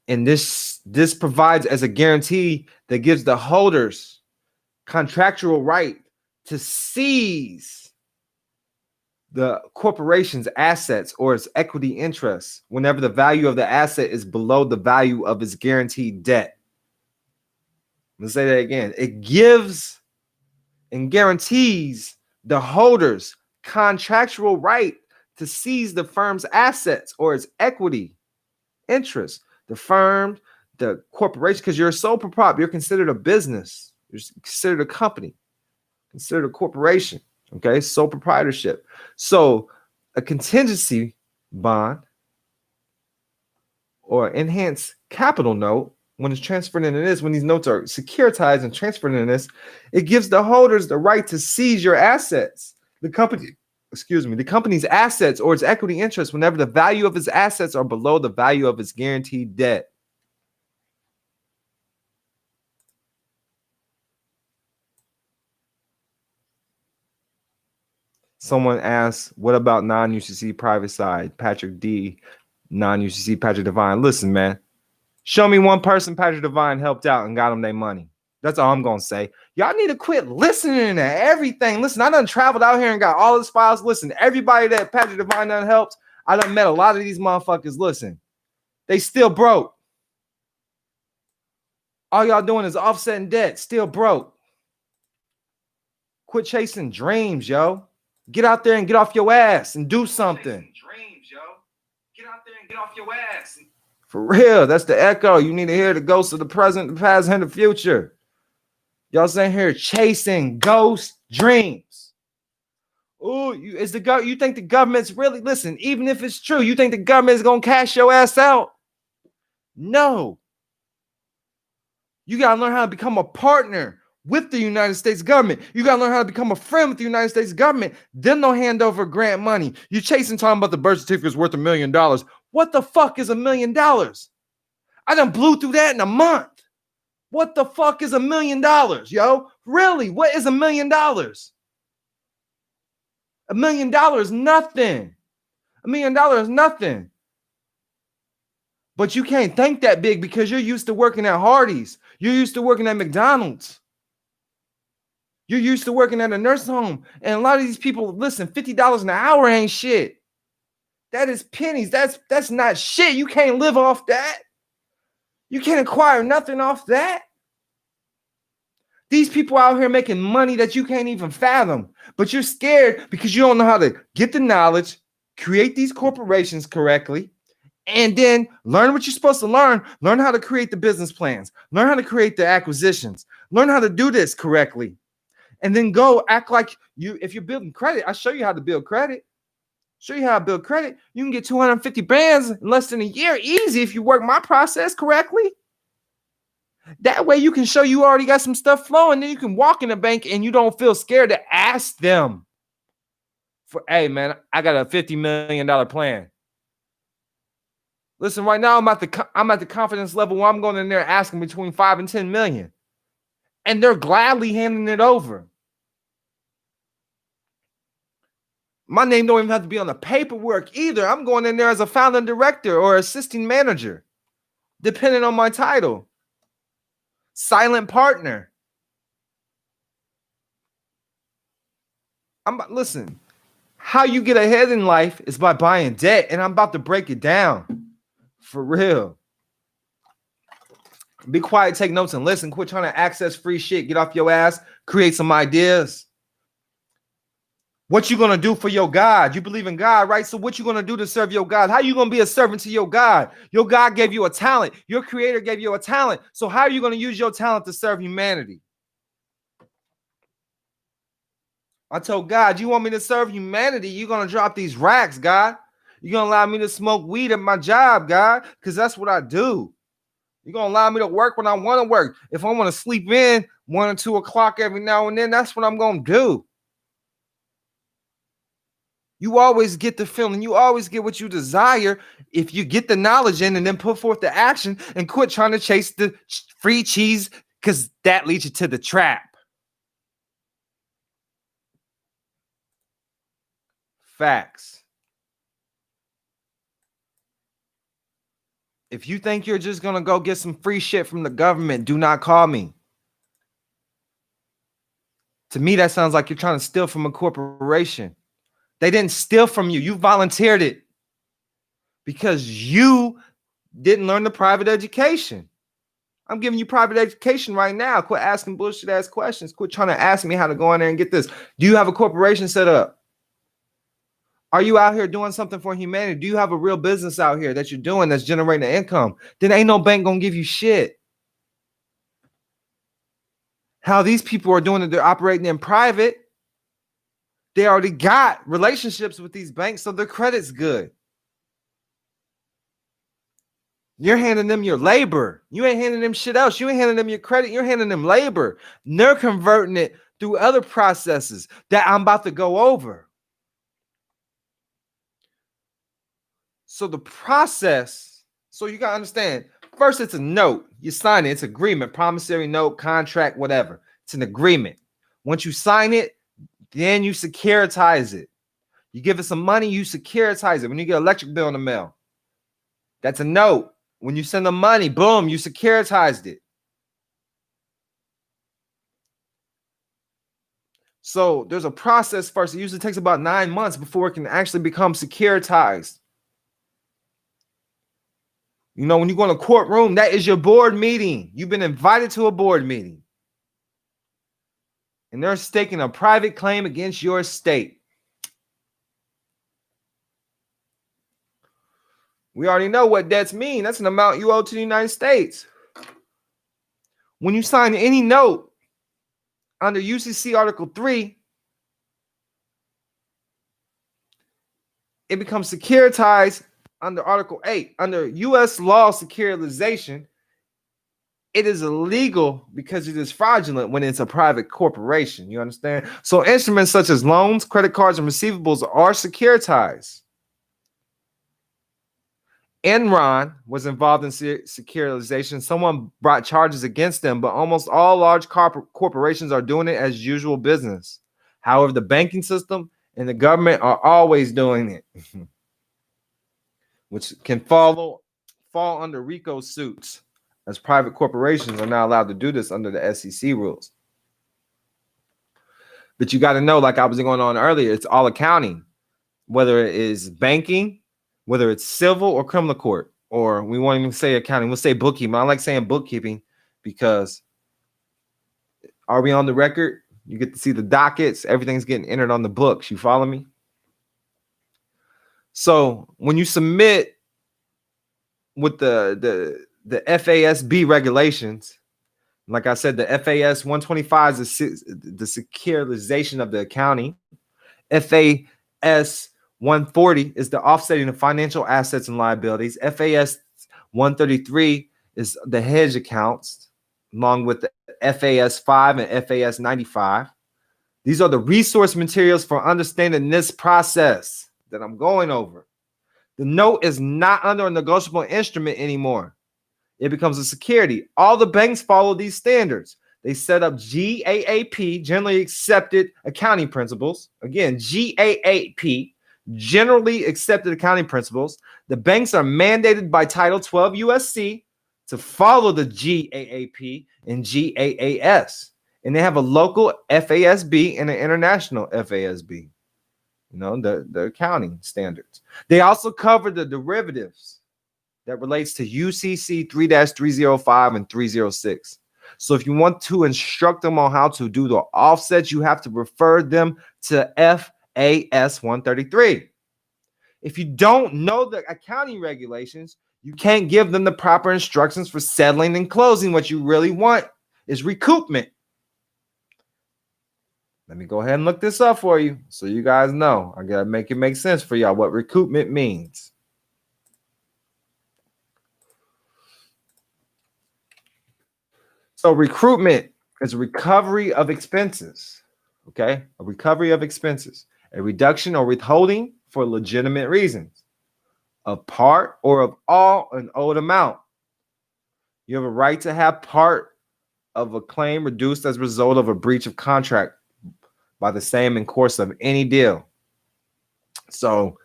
S1: And this provides as a guarantee that gives the holders contractual right to seize the corporation's assets or its equity interests whenever the value of the asset is below the value of its guaranteed debt. Let's say that again. It gives and guarantees the holders contractual right to seize the firm's assets or its equity interest. The firm, the corporation, because you're a sole proprietor, you're considered a business, you're considered a company, considered a corporation. Okay, sole proprietorship. So a contingency bond or enhanced capital note, when it's transferred into this, when these notes are securitized and transferred into this, it gives the holders the right to seize your assets. The company's assets or its equity interest whenever the value of its assets are below the value of its guaranteed debt. Someone asks, what about non-UCC private side? Patrick D, non-UCC Patrick Devine. Listen, man, show me one person Patrick Devine helped out and got them their money. That's all I'm going to say. Y'all need to quit listening to everything. Listen, I done traveled out here and got all his files. Listen, everybody that Patrick Devine done helped, I done met a lot of these motherfuckers. Listen, they still broke. All y'all doing is offsetting debt, still broke. Quit chasing dreams, yo. Get out there and get off your ass and do something. Dreams, yo. Get out there and get off your ass. For real, that's the echo. You need to hear the ghosts of the present, the past, and the future. Y'all sitting here chasing ghost dreams. Oh, you think the government's really, listen, even if it's true, you think the government is gonna cash your ass out? No. You gotta learn how to become a partner with the United States government. You got to learn how to become a friend with the United States government. Then they'll hand over grant money. You chasing talking about the birth certificate is worth $1 million. What the fuck is $1 million? I done blew through that in a month. What the fuck is $1 million, yo? Really? What is $1 million? $1 million is nothing. $1 million is nothing. But you can't think that big because you're used to working at Hardee's. You're used to working at McDonald's. You're used to working at a nursing home. And a lot of these people, listen, $50 an hour ain't shit. That is pennies. That's not shit. You can't live off that. You can't acquire nothing off that. These people out here making money that you can't even fathom. But you're scared because you don't know how to get the knowledge, create these corporations correctly, and then learn what you're supposed to learn. Learn how to create the business plans. Learn how to create the acquisitions. Learn how to do this correctly. And then go act like you, if you're building credit, I show you how to build credit. Show you how to build credit. You can get 250 bands in less than a year, easy, if you work my process correctly. That way you can show you already got some stuff flowing. Then you can walk in the bank and you don't feel scared to ask them for, hey, man, I got a $50 million plan. Listen, right now I'm at the confidence level where I'm going in there asking between 5 and 10 million. And they're gladly handing it over. My name don't even have to be on the paperwork either. I'm going in there as a founding director or assisting manager, depending on my title. Silent partner. Listen, how you get ahead in life is by buying debt, and I'm about to break it down. For real. Be quiet, take notes, and listen. Quit trying to access free shit. Get off your ass. Create some ideas. What you going to do for your God? You believe in God, right? So what you going to do to serve your God? How you going to be a servant to your God? Your God gave you a talent. Your creator gave you a talent. So how are you going to use your talent to serve humanity? I told God, you want me to serve humanity? You're going to drop these racks, God. You're going to allow me to smoke weed at my job, God, because that's what I do. You're going to allow me to work when I want to work. If I want to sleep in 1 or 2 o'clock every now and then, that's what I'm going to do. You always get the feeling. You always get what you desire if you get the knowledge in and then put forth the action and quit trying to chase the free cheese, because that leads you to the trap. Facts. If you think you're just going to go get some free shit from the government, do not call me. To me, that sounds like you're trying to steal from a corporation. They didn't steal from you. You volunteered it because you didn't learn the private education. I'm giving you private education right now. Quit asking bullshit ass questions. Quit trying to ask me how to go in there and get this. Do you have a corporation set up? Are you out here doing something for humanity? Do you have a real business out here that you're doing that's generating an income? Then ain't no bank gonna give you shit. How these people are doing it, they're operating in private. They already got relationships with these banks, so their credit's good. You're handing them your labor. You ain't handing them shit else. You ain't handing them your credit. You're handing them labor. And they're converting it through other processes that I'm about to go over. So the process, so you got to understand, first it's a note. You sign it. It's agreement, promissory note, contract, whatever. It's an agreement. Once you sign it, then you securitize it. You give it some money, you securitize it. When you get an electric bill in the mail, that's a note. When you send them money, boom, you securitized it. So there's a process first. It usually takes about 9 months before it can actually become securitized. You know, when you go in a courtroom, that is your board meeting. You've been invited to a board meeting. And they're staking a private claim against your estate. We already know what debts mean. That's an amount you owe to the United States. When you sign any note under UCC Article 3, it becomes securitized under Article 8. Under U.S. law securitization, it is illegal because it is fraudulent when it's a private corporation. You understand? So instruments such as loans, credit cards, and receivables are securitized. Enron was involved in securitization. Someone brought charges against them, but almost all large corporations are doing it as usual business. However, the banking system and the government are always doing it, which can fall under RICO suits, as private corporations are not allowed to do this under the SEC rules. But you got to know, like I was going on earlier, it's all accounting, whether it is banking, whether it's civil or criminal court, or we won't even say accounting, we'll say bookkeeping. I like saying bookkeeping because are we on the record? You get to see the dockets, everything's getting entered on the books. You follow me? So when you submit with the FASB regulations, like I said, the FAS 125 is the securitization of the accounting. FAS 140 is the offsetting of financial assets and liabilities. FAS 133 is the hedge accounts, along with the FAS 5 and FAS 95. These are the resource materials for understanding this process that I'm going over. The note is not under a negotiable instrument anymore. It becomes a security. All the banks follow these standards. They set up GAAP, generally accepted accounting principles. Again, GAAP, generally accepted accounting principles. The banks are mandated by Title 12 USC to follow the GAAP and GAAS. And they have a local FASB and an international FASB, the accounting standards. They also cover the derivatives that relates to UCC 3-305 and 306. So if you want to instruct them on how to do the offsets, you have to refer them to FAS 133. If you don't know the accounting regulations, you can't give them the proper instructions for settling and closing. What you really want is recoupment. Let me go ahead and look this up for you so you guys know. I got to make it make sense for y'all what recoupment means. So recoupment is a recovery of expenses, okay? A recovery of expenses, a reduction or withholding for legitimate reasons, of part or of all an owed amount. You have a right to have part of a claim reduced as a result of a breach of contract by the same in course of any deal. So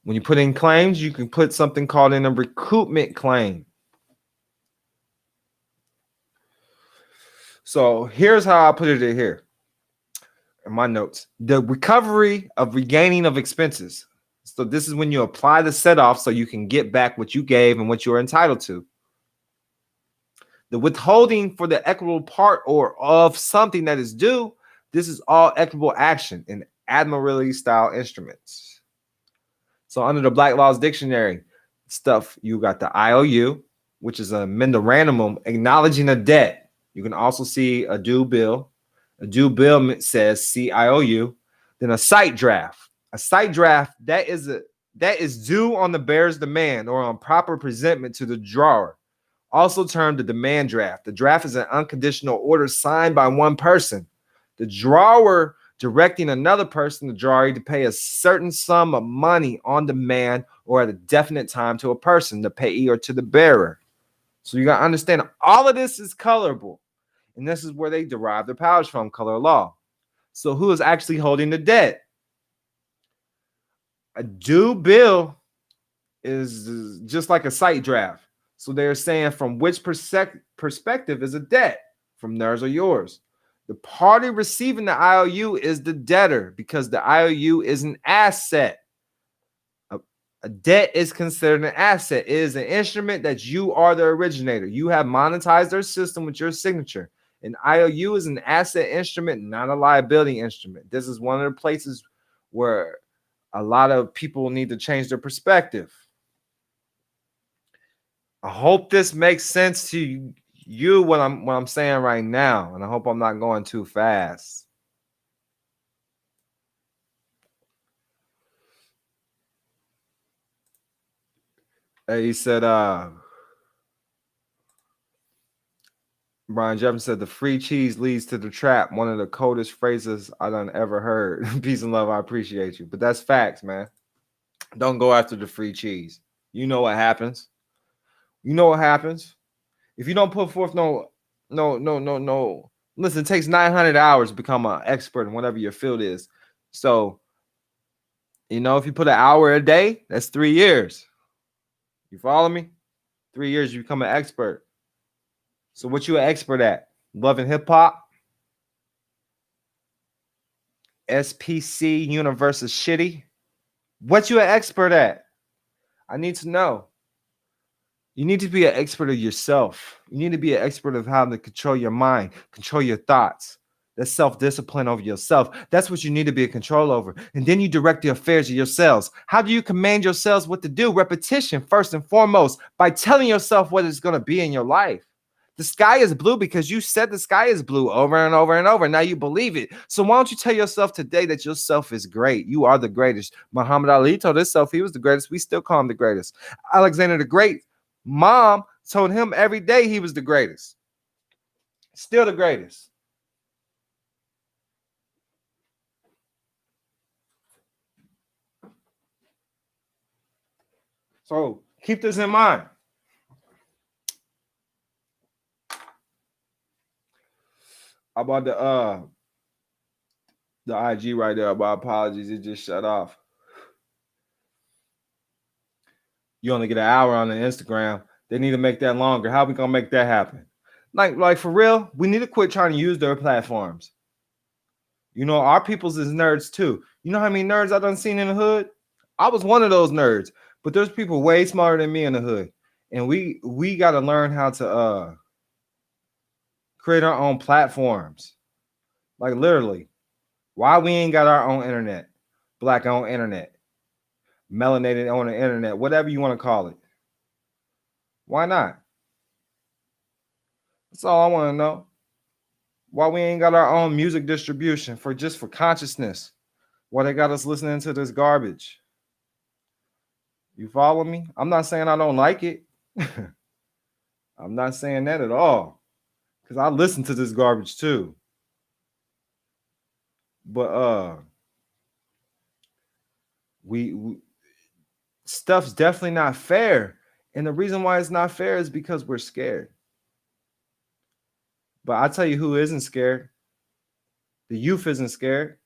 S1: when you put in claims, you can put something called in a recoupment claim. So here's how I put it in here in my notes. The recovery of regaining of expenses. So this is when you apply the set off so you can get back what you gave and what you're entitled to. The withholding for the equitable part or of something that is due. This is all equitable action in admiralty style instruments. So under the Black Laws Dictionary stuff, you got the IOU, which is a memorandum acknowledging a debt. You can also see a due bill. A due bill says CIOU. Then a sight draft. A sight draft that is due on the bearer's demand or on proper presentment to the drawer. Also termed the demand draft. The draft is an unconditional order signed by one person. The drawer directing another person, the drawee, to pay a certain sum of money on demand or at a definite time to a person, the payee or to the bearer. So you got to understand all of this is colorable. And this is where they derive their powers from, color law. So who is actually holding the debt? A due bill is just like a sight draft. So they're saying from which perspective is a debt? From theirs or yours? The party receiving the IOU is the debtor because the IOU is an asset. A debt is considered an asset. It is an instrument that you are the originator. You have monetized their system with your signature. An IOU is an asset instrument, not a liability instrument. This is one of the places where a lot of people need to change their perspective. I hope this makes sense to you what I'm saying right now, and I hope I'm not going too fast. He said, Brian Jefferson said, the free cheese leads to the trap. One of the coldest phrases I done ever heard. Peace and love, I appreciate you. But that's facts, man. Don't go after the free cheese. You know what happens. You know what happens. If you don't put forth no. Listen, it takes 900 hours to become an expert in whatever your field is. So, if you put an hour a day, that's 3 years. You follow me? 3 years, you become an expert. So what you an expert at? Loving hip hop? SPC universe is shitty? What you an expert at? I need to know. You need to be an expert of yourself. You need to be an expert of how to control your mind, control your thoughts. That's self-discipline over yourself. That's what you need to be in control over. And then you direct the affairs of yourselves. How do you command yourselves what to do? Repetition, first and foremost, by telling yourself what it's going to be in your life. The sky is blue because you said the sky is blue over and over and over. Now you believe it. So why don't you tell yourself today that yourself is great? You are the greatest. Muhammad Ali told himself he was the greatest. We still call him the greatest. Alexander the Great, mom told him every day he was the greatest. Still the greatest. So keep this in mind. About the IG right there. My apologies, it just shut off. You only get an hour on the Instagram. They need to make that longer. How we gonna make that happen? Like for real, we need to quit trying to use their platforms. You know, our peoples is nerds too. You know how many nerds I done seen in the hood? I was one of those nerds, but there's people way smarter than me in the hood. And we got to learn how to create our own platforms. Like literally, why we ain't got our own internet, black owned internet, melanated on the internet, whatever you want to call it. Why not? That's all I want to know. Why we ain't got our own music distribution for consciousness? Why they got us listening to this garbage? You follow me? I'm not saying I don't like it. I'm not saying that at all. Because I listen to this garbage too. But we stuff's definitely not fair. And the reason why it's not fair is because we're scared. But I tell you who isn't scared. The youth isn't scared.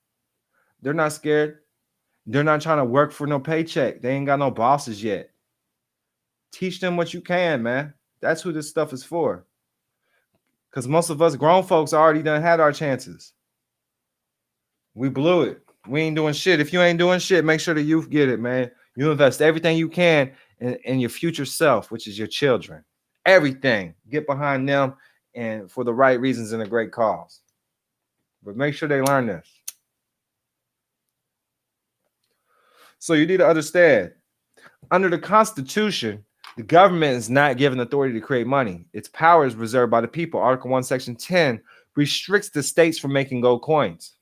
S1: They're not scared. They're not trying to work for no paycheck. They ain't got no bosses yet. Teach them what you can, man. That's who this stuff is for. Because most of us grown folks already done had our chances. We blew it. We ain't doing shit. If you ain't doing shit, make sure the youth get it, man. You invest everything you can in your future self, which is your children. Everything. Get behind them and for the right reasons and a great cause. But make sure they learn this. So you need to understand, under the Constitution, the government is not given authority to create money. Its power is reserved by the people. Article 1, Section 10 restricts the states from making gold coins.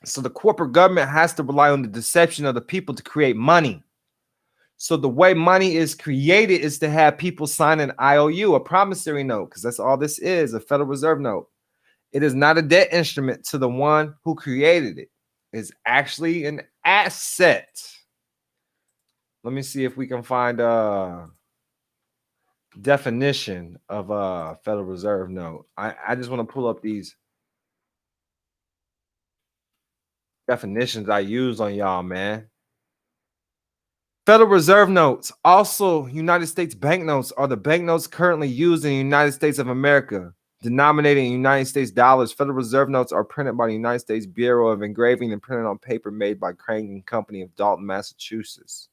S1: So the corporate government has to rely on the deception of the people to create money. So the way money is created is to have people sign an IOU, a promissory note, because that's all this is, a Federal Reserve note. It is not a debt instrument to the one who created it. It's actually an asset. Let me see if we can find a definition of a Federal Reserve note. I just want to pull up these definitions I use on y'all, man. Federal Reserve notes, also United States banknotes, are the banknotes currently used in the United States of America, denominated in United States dollars. Federal Reserve notes are printed by the United States Bureau of Engraving and printed on paper made by Crane & Company of Dalton, Massachusetts.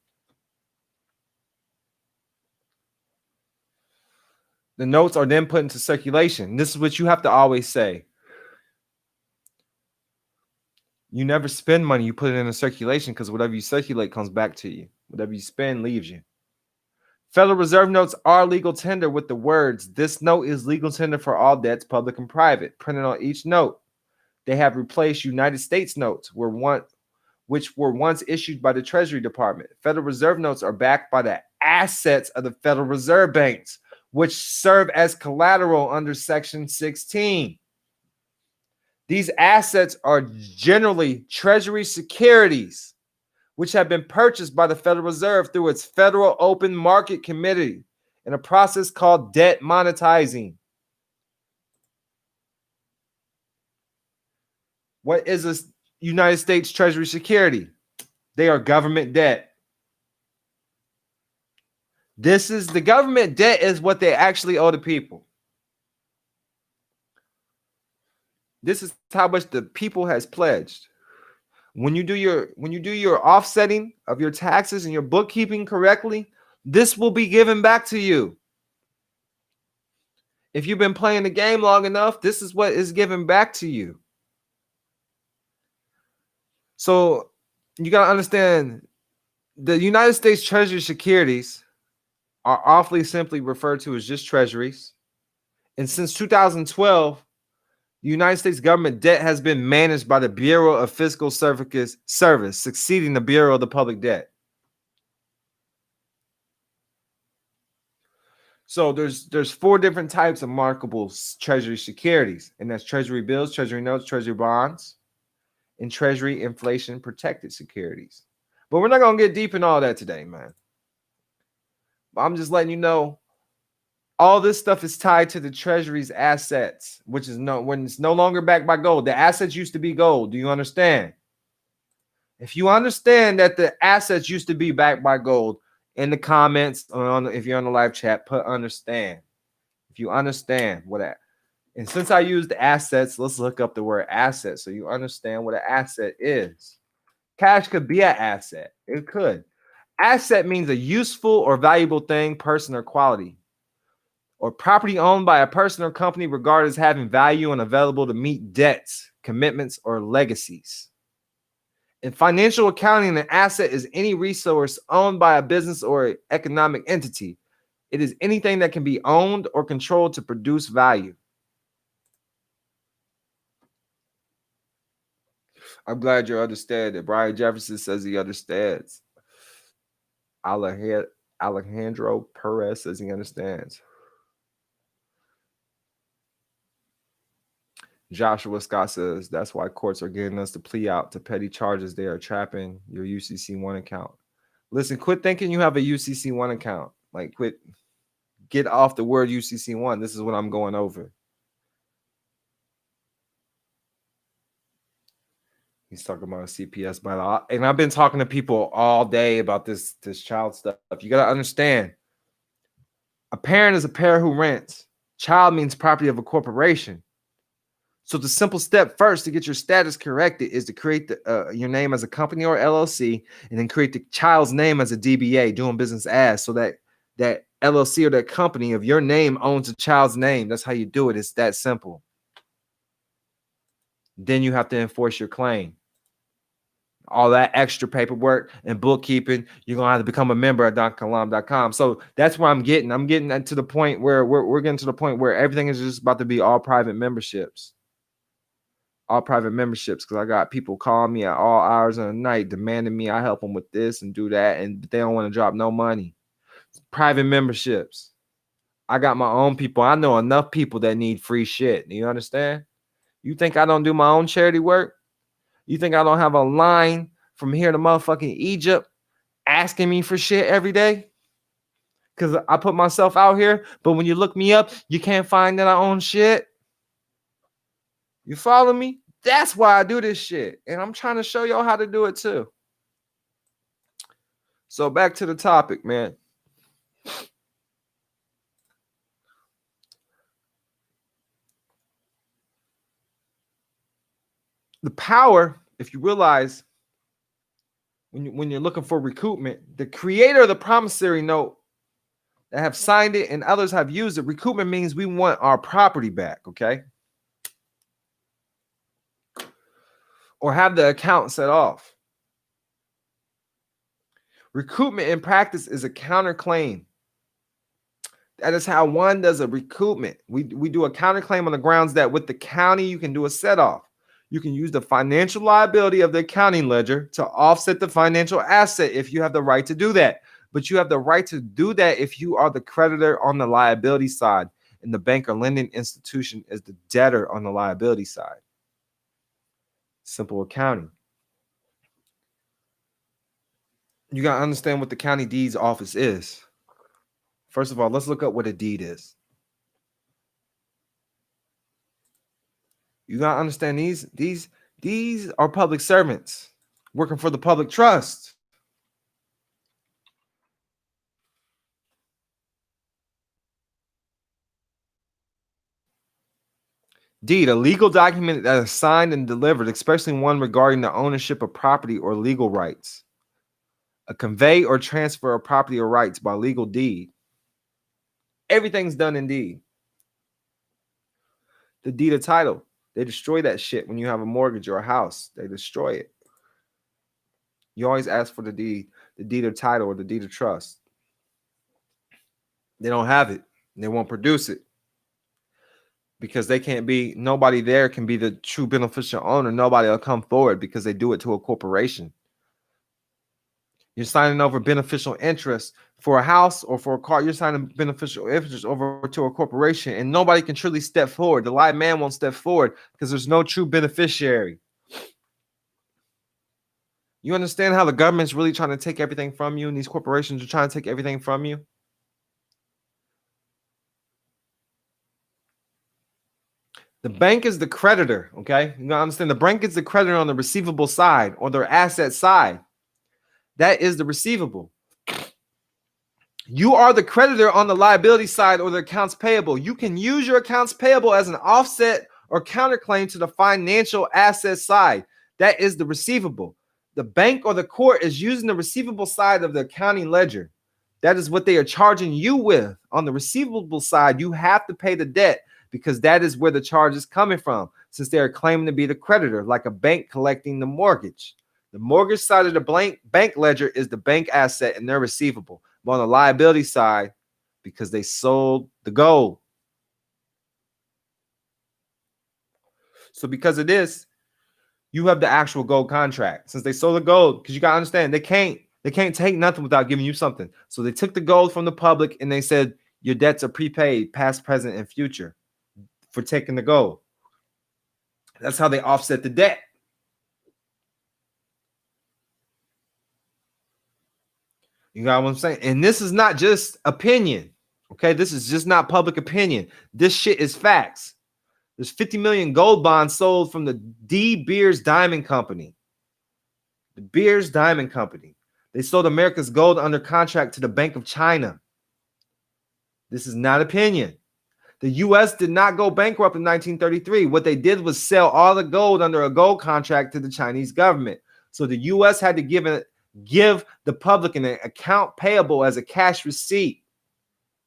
S1: The notes are then put into circulation. This is what you have to always say. You never spend money, you put it in a circulation, because whatever you circulate comes back to you. Whatever you spend leaves you. Federal Reserve notes are legal tender with the words, "This note is legal tender for all debts, public and private," printed on each note. They have replaced United States notes, which were once issued by the Treasury Department. Federal Reserve notes are backed by the assets of the Federal Reserve banks, which serve as collateral under Section 16. These assets are generally Treasury securities, which have been purchased by the Federal Reserve through its Federal Open Market Committee in a process called debt monetizing. What is a United States Treasury security? They are government debt. This is the government debt is what they actually owe the people. This is how much the people has pledged. When you do your offsetting of your taxes and your bookkeeping correctly, this will be given back to you. If you've been playing the game long enough, this is what is given back to you. So you got to understand, the United States Treasury securities are awfully simply referred to as just treasuries. And since 2012, the United States government debt has been managed by the Bureau of Fiscal Service, succeeding the Bureau of the Public Debt. So there's four different types of marketable treasury securities, and that's treasury bills, treasury notes, treasury bonds, and treasury inflation protected securities. But we're not gonna get deep in all that today, man. I'm just letting you know all this stuff is tied to the treasury's assets, which is when it's no longer backed by gold. The assets used to be gold. Do you understand? If you understand that the assets used to be backed by gold, in the comments if you're on the live chat, put understand. If you understand what that, and since I used assets, let's look up the word asset so you understand what an asset is. Cash could be an asset. It could. Asset means a useful or valuable thing, person, or quality, or property owned by a person or company regarded as having value and available to meet debts, commitments, or legacies. In financial accounting, an asset is any resource owned by a business or economic entity. It is anything that can be owned or controlled to produce value. I'm glad you understand it. Brian Jefferson says he understands. Alejandro Perez says he understands. Joshua Scott says that's why courts are getting us to plea out to petty charges. They are trapping your UCC-1 account. Listen, quit thinking you have a UCC-1 account. Like, get off the word UCC-1. This is what I'm going over. He's talking about a CPS by law. And I've been talking to people all day about this child stuff. You got to understand, a parent is a pair who rents. Child means property of a corporation. So the simple step first to get your status corrected is to create your name as a company or LLC, and then create the child's name as a DBA, doing business as, so that LLC or that company of your name owns the child's name. That's how you do it. It's that simple. Then you have to enforce your claim. All that extra paperwork and bookkeeping, you're gonna have to become a member at DonKalam.com. So that's where I'm getting. I'm getting to the point where we're getting to the point where everything is just about to be all private memberships. All private memberships, because I got people calling me at all hours of the night demanding me I help them with this and do that, and they don't want to drop no money. Private memberships. I got my own people. I know enough people that need free shit. Do you understand? You think I don't do my own charity work? You think I don't have a line from here to motherfucking Egypt asking me for shit every day? Because I put myself out here, but when you look me up, you can't find that I own shit. You follow me? That's why I do this shit. And I'm trying to show y'all how to do it too. So back to the topic, man. The power, if you realize, when you're looking for recoupment, the creator of the promissory note that have signed it and others have used it, recoupment means we want our property back, okay? Or have the account set off. Recoupment in practice is a counterclaim. That is how one does a recoupment. We do a counterclaim on the grounds that with the county, you can do a set off. You can use the financial liability of the accounting ledger to offset the financial asset if you have the right to do that. But you have the right to do that if you are the creditor on the liability side, and the bank or lending institution is the debtor on the liability side. Simple accounting. You got to understand what the county deeds office is. First of all, let's look up what a deed is. You got to understand these are public servants working for the public trust. Deed, a legal document that is signed and delivered, especially one regarding the ownership of property or legal rights. A convey or transfer of property or rights by legal deed. Everything's done in deed. The deed of title, they destroy that shit when you have a mortgage or a house. They destroy it. You always ask for the deed of title or the deed of trust. They don't have it. They won't produce it. because they can't be, nobody there can be the true beneficial owner. Nobody will come forward because they do it to a corporation. You're signing over beneficial interest for a house or for a car. You're signing beneficial interest over to a corporation, and nobody can truly step forward. The live man won't step forward because there's no true beneficiary. You understand how the government's really trying to take everything from you, and these corporations are trying to take everything from you? The bank is the creditor, okay? You gotta understand the bank is the creditor on the receivable side or their asset side. That is the receivable. You are the creditor on the liability side or the accounts payable. You can use your accounts payable as an offset or counterclaim to the financial asset side. That is the receivable. The bank or the court is using the receivable side of the accounting ledger. That is what they are charging you with. On the receivable side, you have to pay the debt because that is where the charge is coming from, since they are claiming to be the creditor, like a bank collecting the mortgage. The mortgage side of the bank ledger is the bank asset and their receivable. But on the liability side, because they sold the gold. So because of this, you have the actual gold contract. Since they sold the gold, because you gotta understand, they can't take nothing without giving you something. So they took the gold from the public and they said your debts are prepaid, past, present, and future for taking the gold. That's how they offset the debt. You got what I'm saying? And this is not just opinion. Okay, this is just not public opinion. This shit is facts. There's 50 million gold bonds sold from the De Beers Diamond Company. The Beers Diamond Company. They sold America's gold under contract to the Bank of China. This is not opinion. The U.S. did not go bankrupt in 1933. What they did was sell all the gold under a gold contract to the Chinese government. So the U.S. had to give the public an account payable as a cash receipt.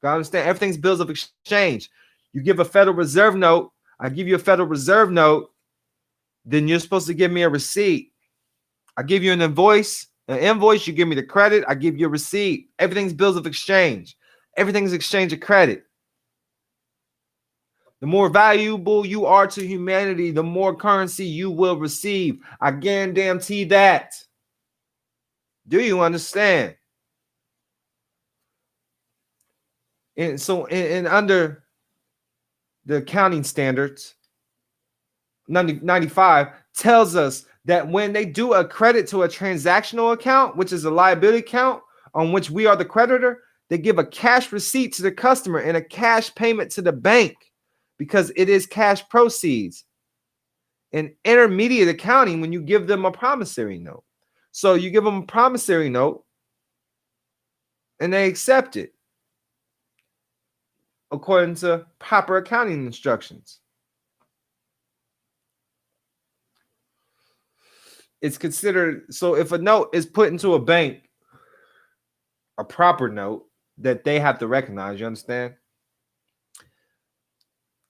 S1: Gotta understand, everything's bills of exchange. You give a Federal Reserve note, I give you a Federal Reserve note, then you're supposed to give me a receipt. I give you an invoice, you give me the credit, I give you a receipt. Everything's bills of exchange. Everything's exchange of credit. The more valuable you are to humanity, the more currency you will receive. I guarantee that. Do you understand? And so, and under the accounting standards, 95 tells us that when they do a credit to a transactional account, which is a liability account on which we are the creditor, they give a cash receipt to the customer and a cash payment to the bank because it is cash proceeds. In intermediate accounting, when you give them a promissory note. So you give them a promissory note and they accept it according to proper accounting instructions. It's considered, so if a note is put into a bank, a proper note that they have to recognize, you understand?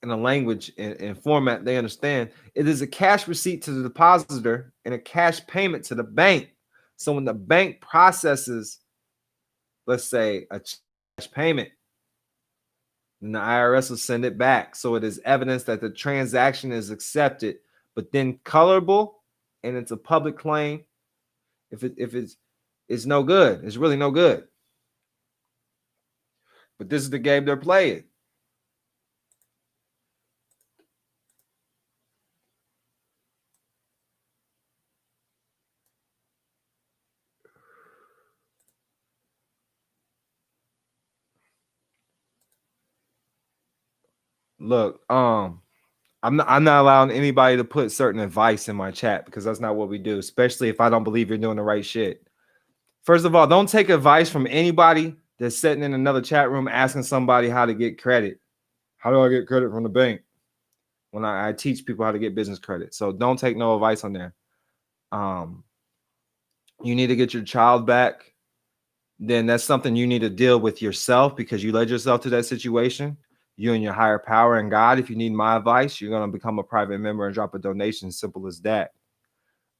S1: In a language and format they understand, it is a cash receipt to the depositor and a cash payment to the bank. So when the bank processes, let's say, a cash payment, then the IRS will send it back. So it is evidence that the transaction is accepted, but then colorable and it's a public claim. If it's no good, it's really no good. But this is the game they're playing. Look, I'm not allowing anybody to put certain advice in my chat because that's not what we do, especially if I don't believe you're doing the right shit. First of all, don't take advice from anybody that's sitting in another chat room asking somebody how to get credit. How do I get credit from the bank? When I teach people how to get business credit. So don't take no advice on there. You need to get your child back. Then that's something you need to deal with yourself because you led yourself to that situation. You and your higher power and God. If you need my advice, you're going to become a private member and drop a donation. Simple as that.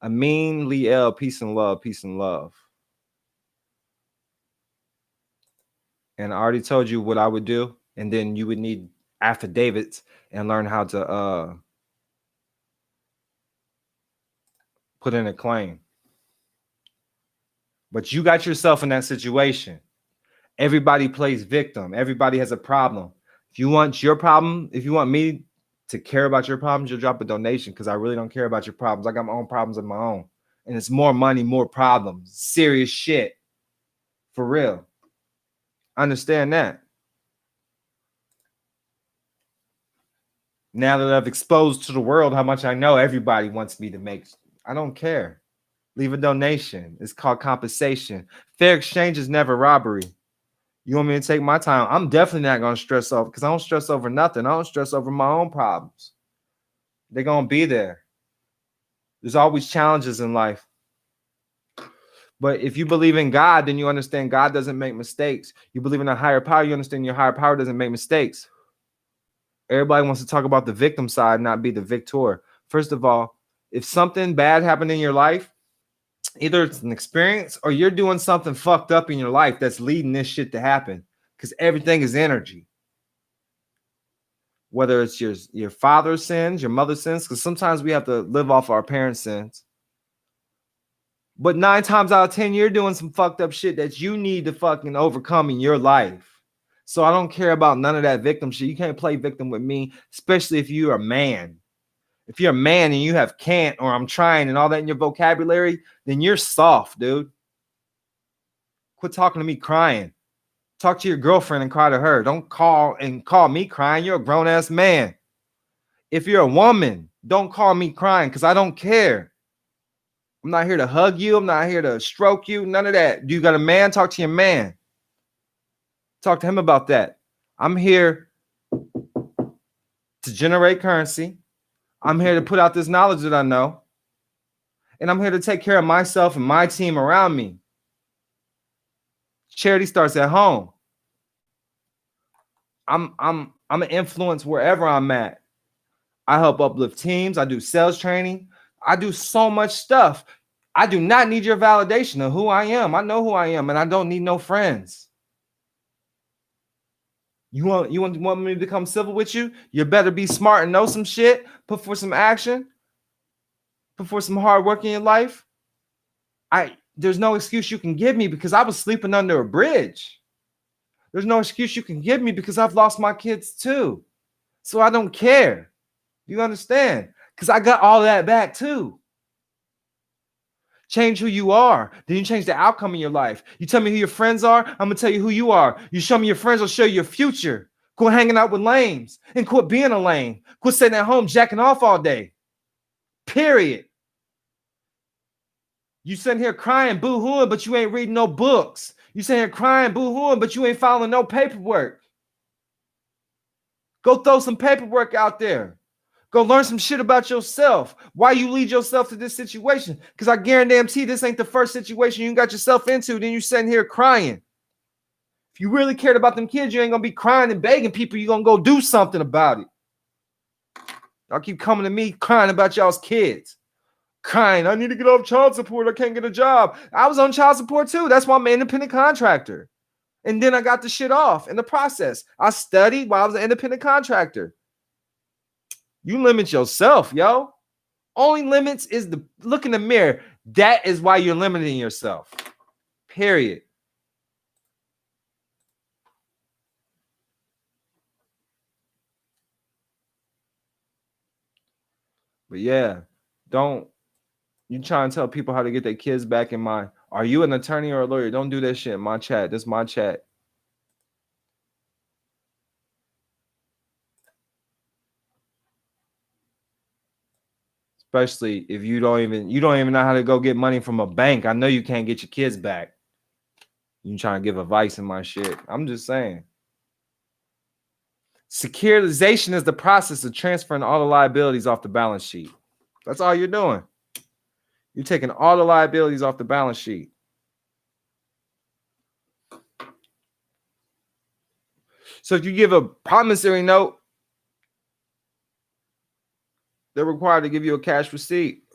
S1: Amin Liel, peace and love, peace and love. And I already told you what I would do. And then you would need affidavits and learn how to put in a claim. But you got yourself in that situation. Everybody plays victim. Everybody has a problem. If you want your problem, if you want me to care about your problems, you'll drop a donation because I really don't care about your problems. I got my own problems of my own. And it's more money, more problems. Serious shit. For real. Understand that. Now that I've exposed to the world how much I know, everybody wants me to make. I don't care. Leave a donation. It's called compensation. Fair exchange is never robbery. You want me to take my time? I'm definitely not going to stress over because I don't stress over nothing. I don't stress over my own problems. They're going to be there. There's always challenges in life. But if you believe in God, then you understand God doesn't make mistakes. You believe in a higher power, you understand your higher power doesn't make mistakes. Everybody wants to talk about the victim side, not be the victor. First of all, if something bad happened in your life, either it's an experience or you're doing something fucked up in your life that's leading this shit to happen because everything is energy. Whether it's your father's sins, your mother's sins, because sometimes we have to live off our parents' sins. But 9 times out of 10, you're doing some fucked up shit that you need to fucking overcome in your life. So I don't care about none of that victim shit. You can't play victim with me, especially if you're a man. If you're a man and you have can't or I'm trying and all that in your vocabulary, then you're soft, dude. Quit talking to me crying. Talk to your girlfriend and cry to her. Don't call me crying. You're a grown-ass man. If you're a woman, don't call me crying because I don't care. I'm not here to hug you. I'm not here to stroke you. None of that. Do you got a man? Talk to your man. Talk to him about that. I'm here to generate currency. I'm here to put out this knowledge that I know. And I'm here to take care of myself and my team around me. Charity starts at home. I'm an influence wherever I'm at. I help uplift teams. I do sales training. I do so much stuff. I do not need your validation of who I am. I know who I am, and I don't need no friends. You want me to come civil with you? You better be smart and know some shit. Put for some action. Put for some hard work in your life. There's no excuse you can give me because I was sleeping under a bridge. There's no excuse you can give me because I've lost my kids too. So I don't care. You understand? Because I got all that back too. Change who you are. Then you change the outcome in your life. You tell me who your friends are, I'm going to tell you who you are. You show me your friends, I'll show you your future. Quit hanging out with lames and quit being a lame. Quit sitting at home jacking off all day. Period. You sitting here crying, boo-hooing, but you ain't reading no books. You sitting here crying, boo-hooing, but you ain't filing no paperwork. Go throw some paperwork out there. Go learn some shit about yourself. Why you lead yourself to this situation? Because I guarantee this ain't the first situation you got yourself into. Then you sitting here crying. If you really cared about them kids, you ain't going to be crying and begging people. You're going to go do something about it. Y'all keep coming to me crying about y'all's kids. Crying, I need to get off child support. I can't get a job. I was on child support too. That's why I'm an independent contractor. And then I got the shit off in the process. I studied while I was an independent contractor. You limit yourself, yo. Only limits is the look in the mirror. That is why you're limiting yourself. Period. But yeah, don't you try and tell people how to get their kids back in my. Are you an attorney or a lawyer? Don't do that shit in my chat. This is my chat. Especially if you don't even know how to go get money from a bank. I know you can't get your kids back. You trying to give advice in my shit. I'm just saying. Securitization is the process of transferring all the liabilities off the balance sheet. That's all you're doing. You're taking all the liabilities off the balance sheet. So if you give a promissory note, they're required to give you a cash receipt.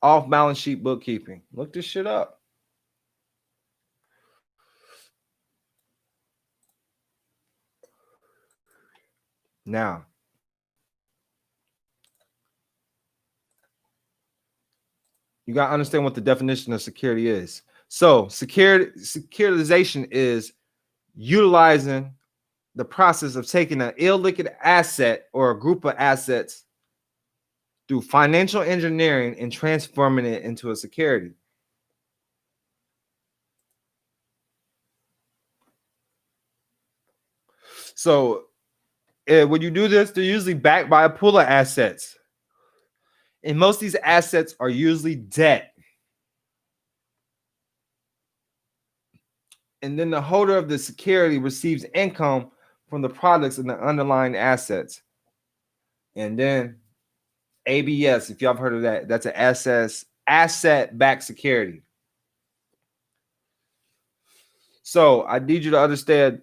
S1: Off balance sheet bookkeeping. Look this shit up. Now, you got to understand what the definition of security is. So, securitization is utilizing the process of taking an illiquid asset or a group of assets through financial engineering and transforming it into a security. So, when you do this, they're usually backed by a pool of assets. And most of these assets are usually debt. And then the holder of the security receives income from the products and the underlying assets. And then ABS, if y'all have heard of that, that's an asset-backed security. So I need you to understand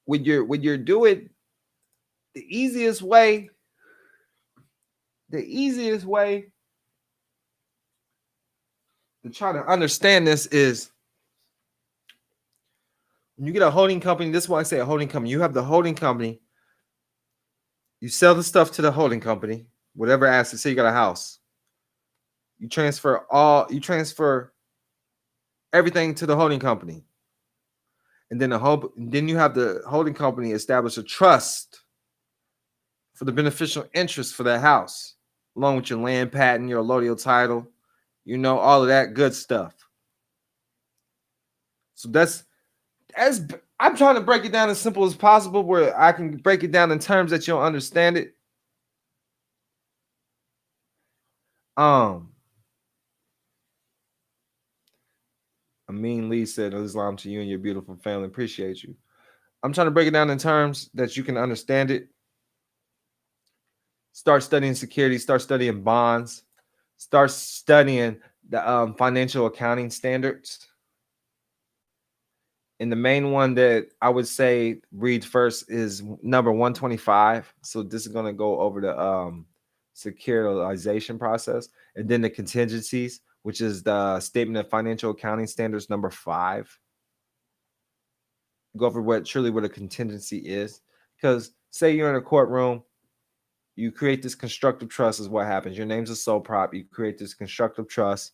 S1: when you're doing the easiest way to try to understand this is when you get a holding company. This is why I say a holding company. You have the holding company. You sell the stuff to the holding company, whatever asset. Say you got a house. You transfer everything to the holding company. And then then you have the holding company establish a trust for the beneficial interest for that house, along with your land patent, your allodial title, all of that good stuff. So that's I'm trying to break it down as simple as possible where I can break it down in terms that you'll understand it. Amin Lee said, Islam to you and your beautiful family. Appreciate you. I'm trying to break it down in terms that you can understand it. Start studying securities, start studying bonds, start studying the financial accounting standards. And the main one that I would say read first is number 125. So this is going to go over the securitization process, and then the contingencies, which is the statement of financial accounting standards number 5. Go over what a contingency is. Because say you're in a courtroom, you create this constructive trust is what happens. Your name's a sole prop. You create this constructive trust.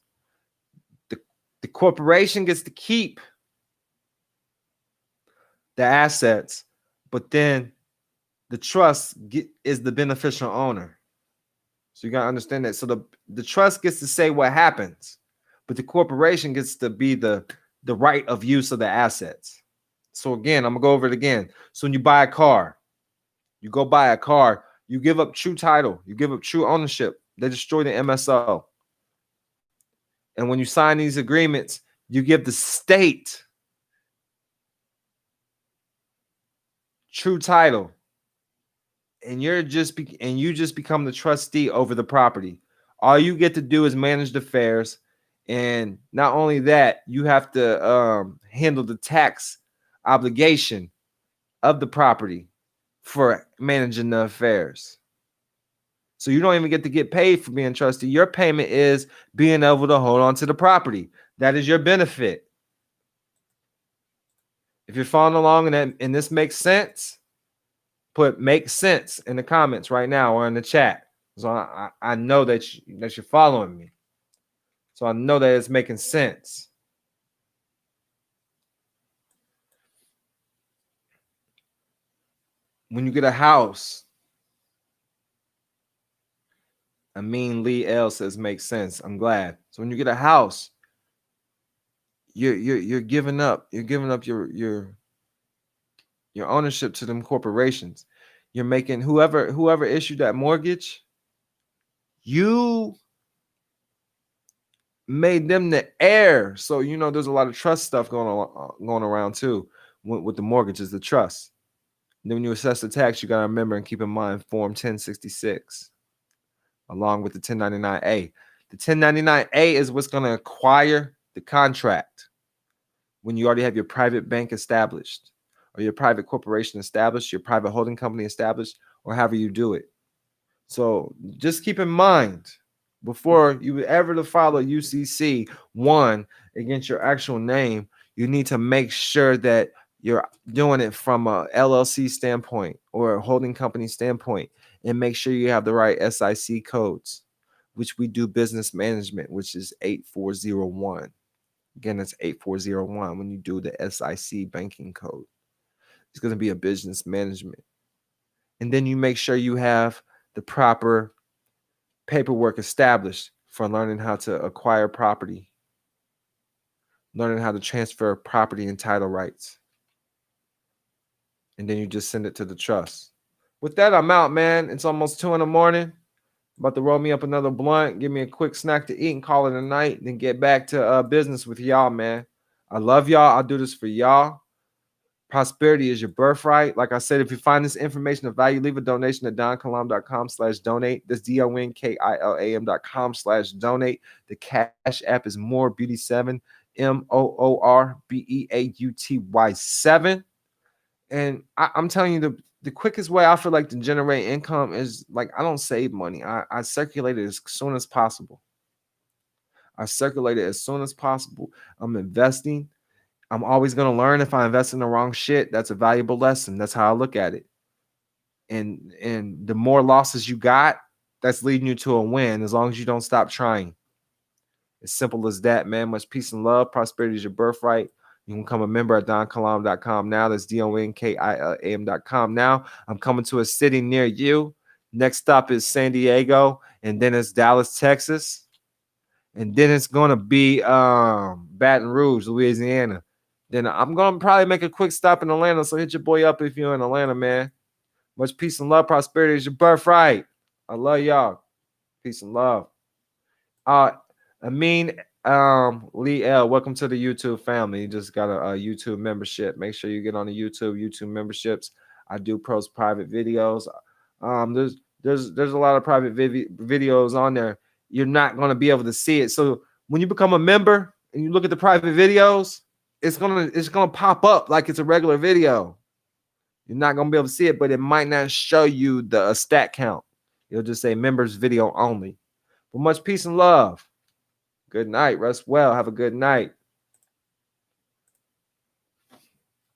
S1: The corporation gets to keep the assets, but then the trust is the beneficial owner. So you got to understand that. So the trust gets to say what happens, but the corporation gets to be the right of use of the assets. So again, I'm going to go over it again. So when you buy a car, you go buy a car, you give up true title, you give up true ownership. They destroy the MSO. And when you sign these agreements, you give the state true title. And you just become the trustee over the property. All you get to do is manage the affairs, and not only that, you have to handle the tax obligation of the property for managing the affairs. So you don't even get to get paid for being trustee. Your payment is being able to hold on to the property. That is your benefit. If you're following along and this makes sense, put "make sense" in the comments right now or in the chat. So I know that you're following me. So I know that it's making sense. When you get a house, Amin Lee L says makes sense. I'm glad. So when you get a house, you're giving up your ownership to them corporations. You're making whoever issued that mortgage, you made them the heir. So there's a lot of trust stuff going around too with the mortgages, the trust. And then when you assess the tax, you got to remember and keep in mind Form 1066 along with the 1099A. The 1099A is what's going to acquire the contract when you already have your private bank established or your private corporation established, your private holding company established, or however you do it. So just keep in mind before you ever to file a UCC-1 against your actual name, you need to make sure that you're doing it from a LLC standpoint or a holding company standpoint, and make sure you have the right SIC codes, which we do business management, which is 8401. Again, it's 8401 when you do the SIC banking code. It's going to be a business management. And then you make sure you have the proper paperwork established for learning how to acquire property, learning how to transfer property and title rights. And then you just send it to the trust. With that, I'm out, man. It's almost 2 in the morning. About to roll me up another blunt, give me a quick snack to eat and call it a night, and then get back to business with y'all, man. I love y'all. I'll do this for y'all. Prosperity is your birthright. Like I said, if you find this information of value, leave a donation at donkalam.com/donate. That's donkalam.com/donate. The Cash App is More Beauty 7, MOORBEAUTY 7. And I'm telling you, the quickest way I feel like to generate income is like I don't save money. I circulate it as soon as possible. I'm investing. I'm always going to learn. If I invest in the wrong shit, that's a valuable lesson. That's how I look at it. And the more losses you got, that's leading you to a win as long as you don't stop trying. As simple as that, man. Much peace and love. Prosperity is your birthright. You can become a member at donkalam.com now. That's donkilam.com now. I'm coming to a city near you. Next stop is San Diego, and then it's Dallas, Texas. And then it's going to be Baton Rouge, Louisiana. Then I'm going to probably make a quick stop in Atlanta. So hit your boy up if you're in Atlanta, man. Much peace and love. Prosperity is your birthright. I love y'all. Peace and love. Amin Lee L, welcome to the YouTube family. You just got a YouTube membership. Make sure you get on the YouTube memberships. I do post private videos. There's a lot of private videos on there. You're not going to be able to see it. So when you become a member and you look at the private videos, it's gonna pop up like it's a regular video. You're not gonna be able to see it, but it might not show you the stat count. It'll just say members video only. But much peace and love. Good night. Rest well. Have a good night.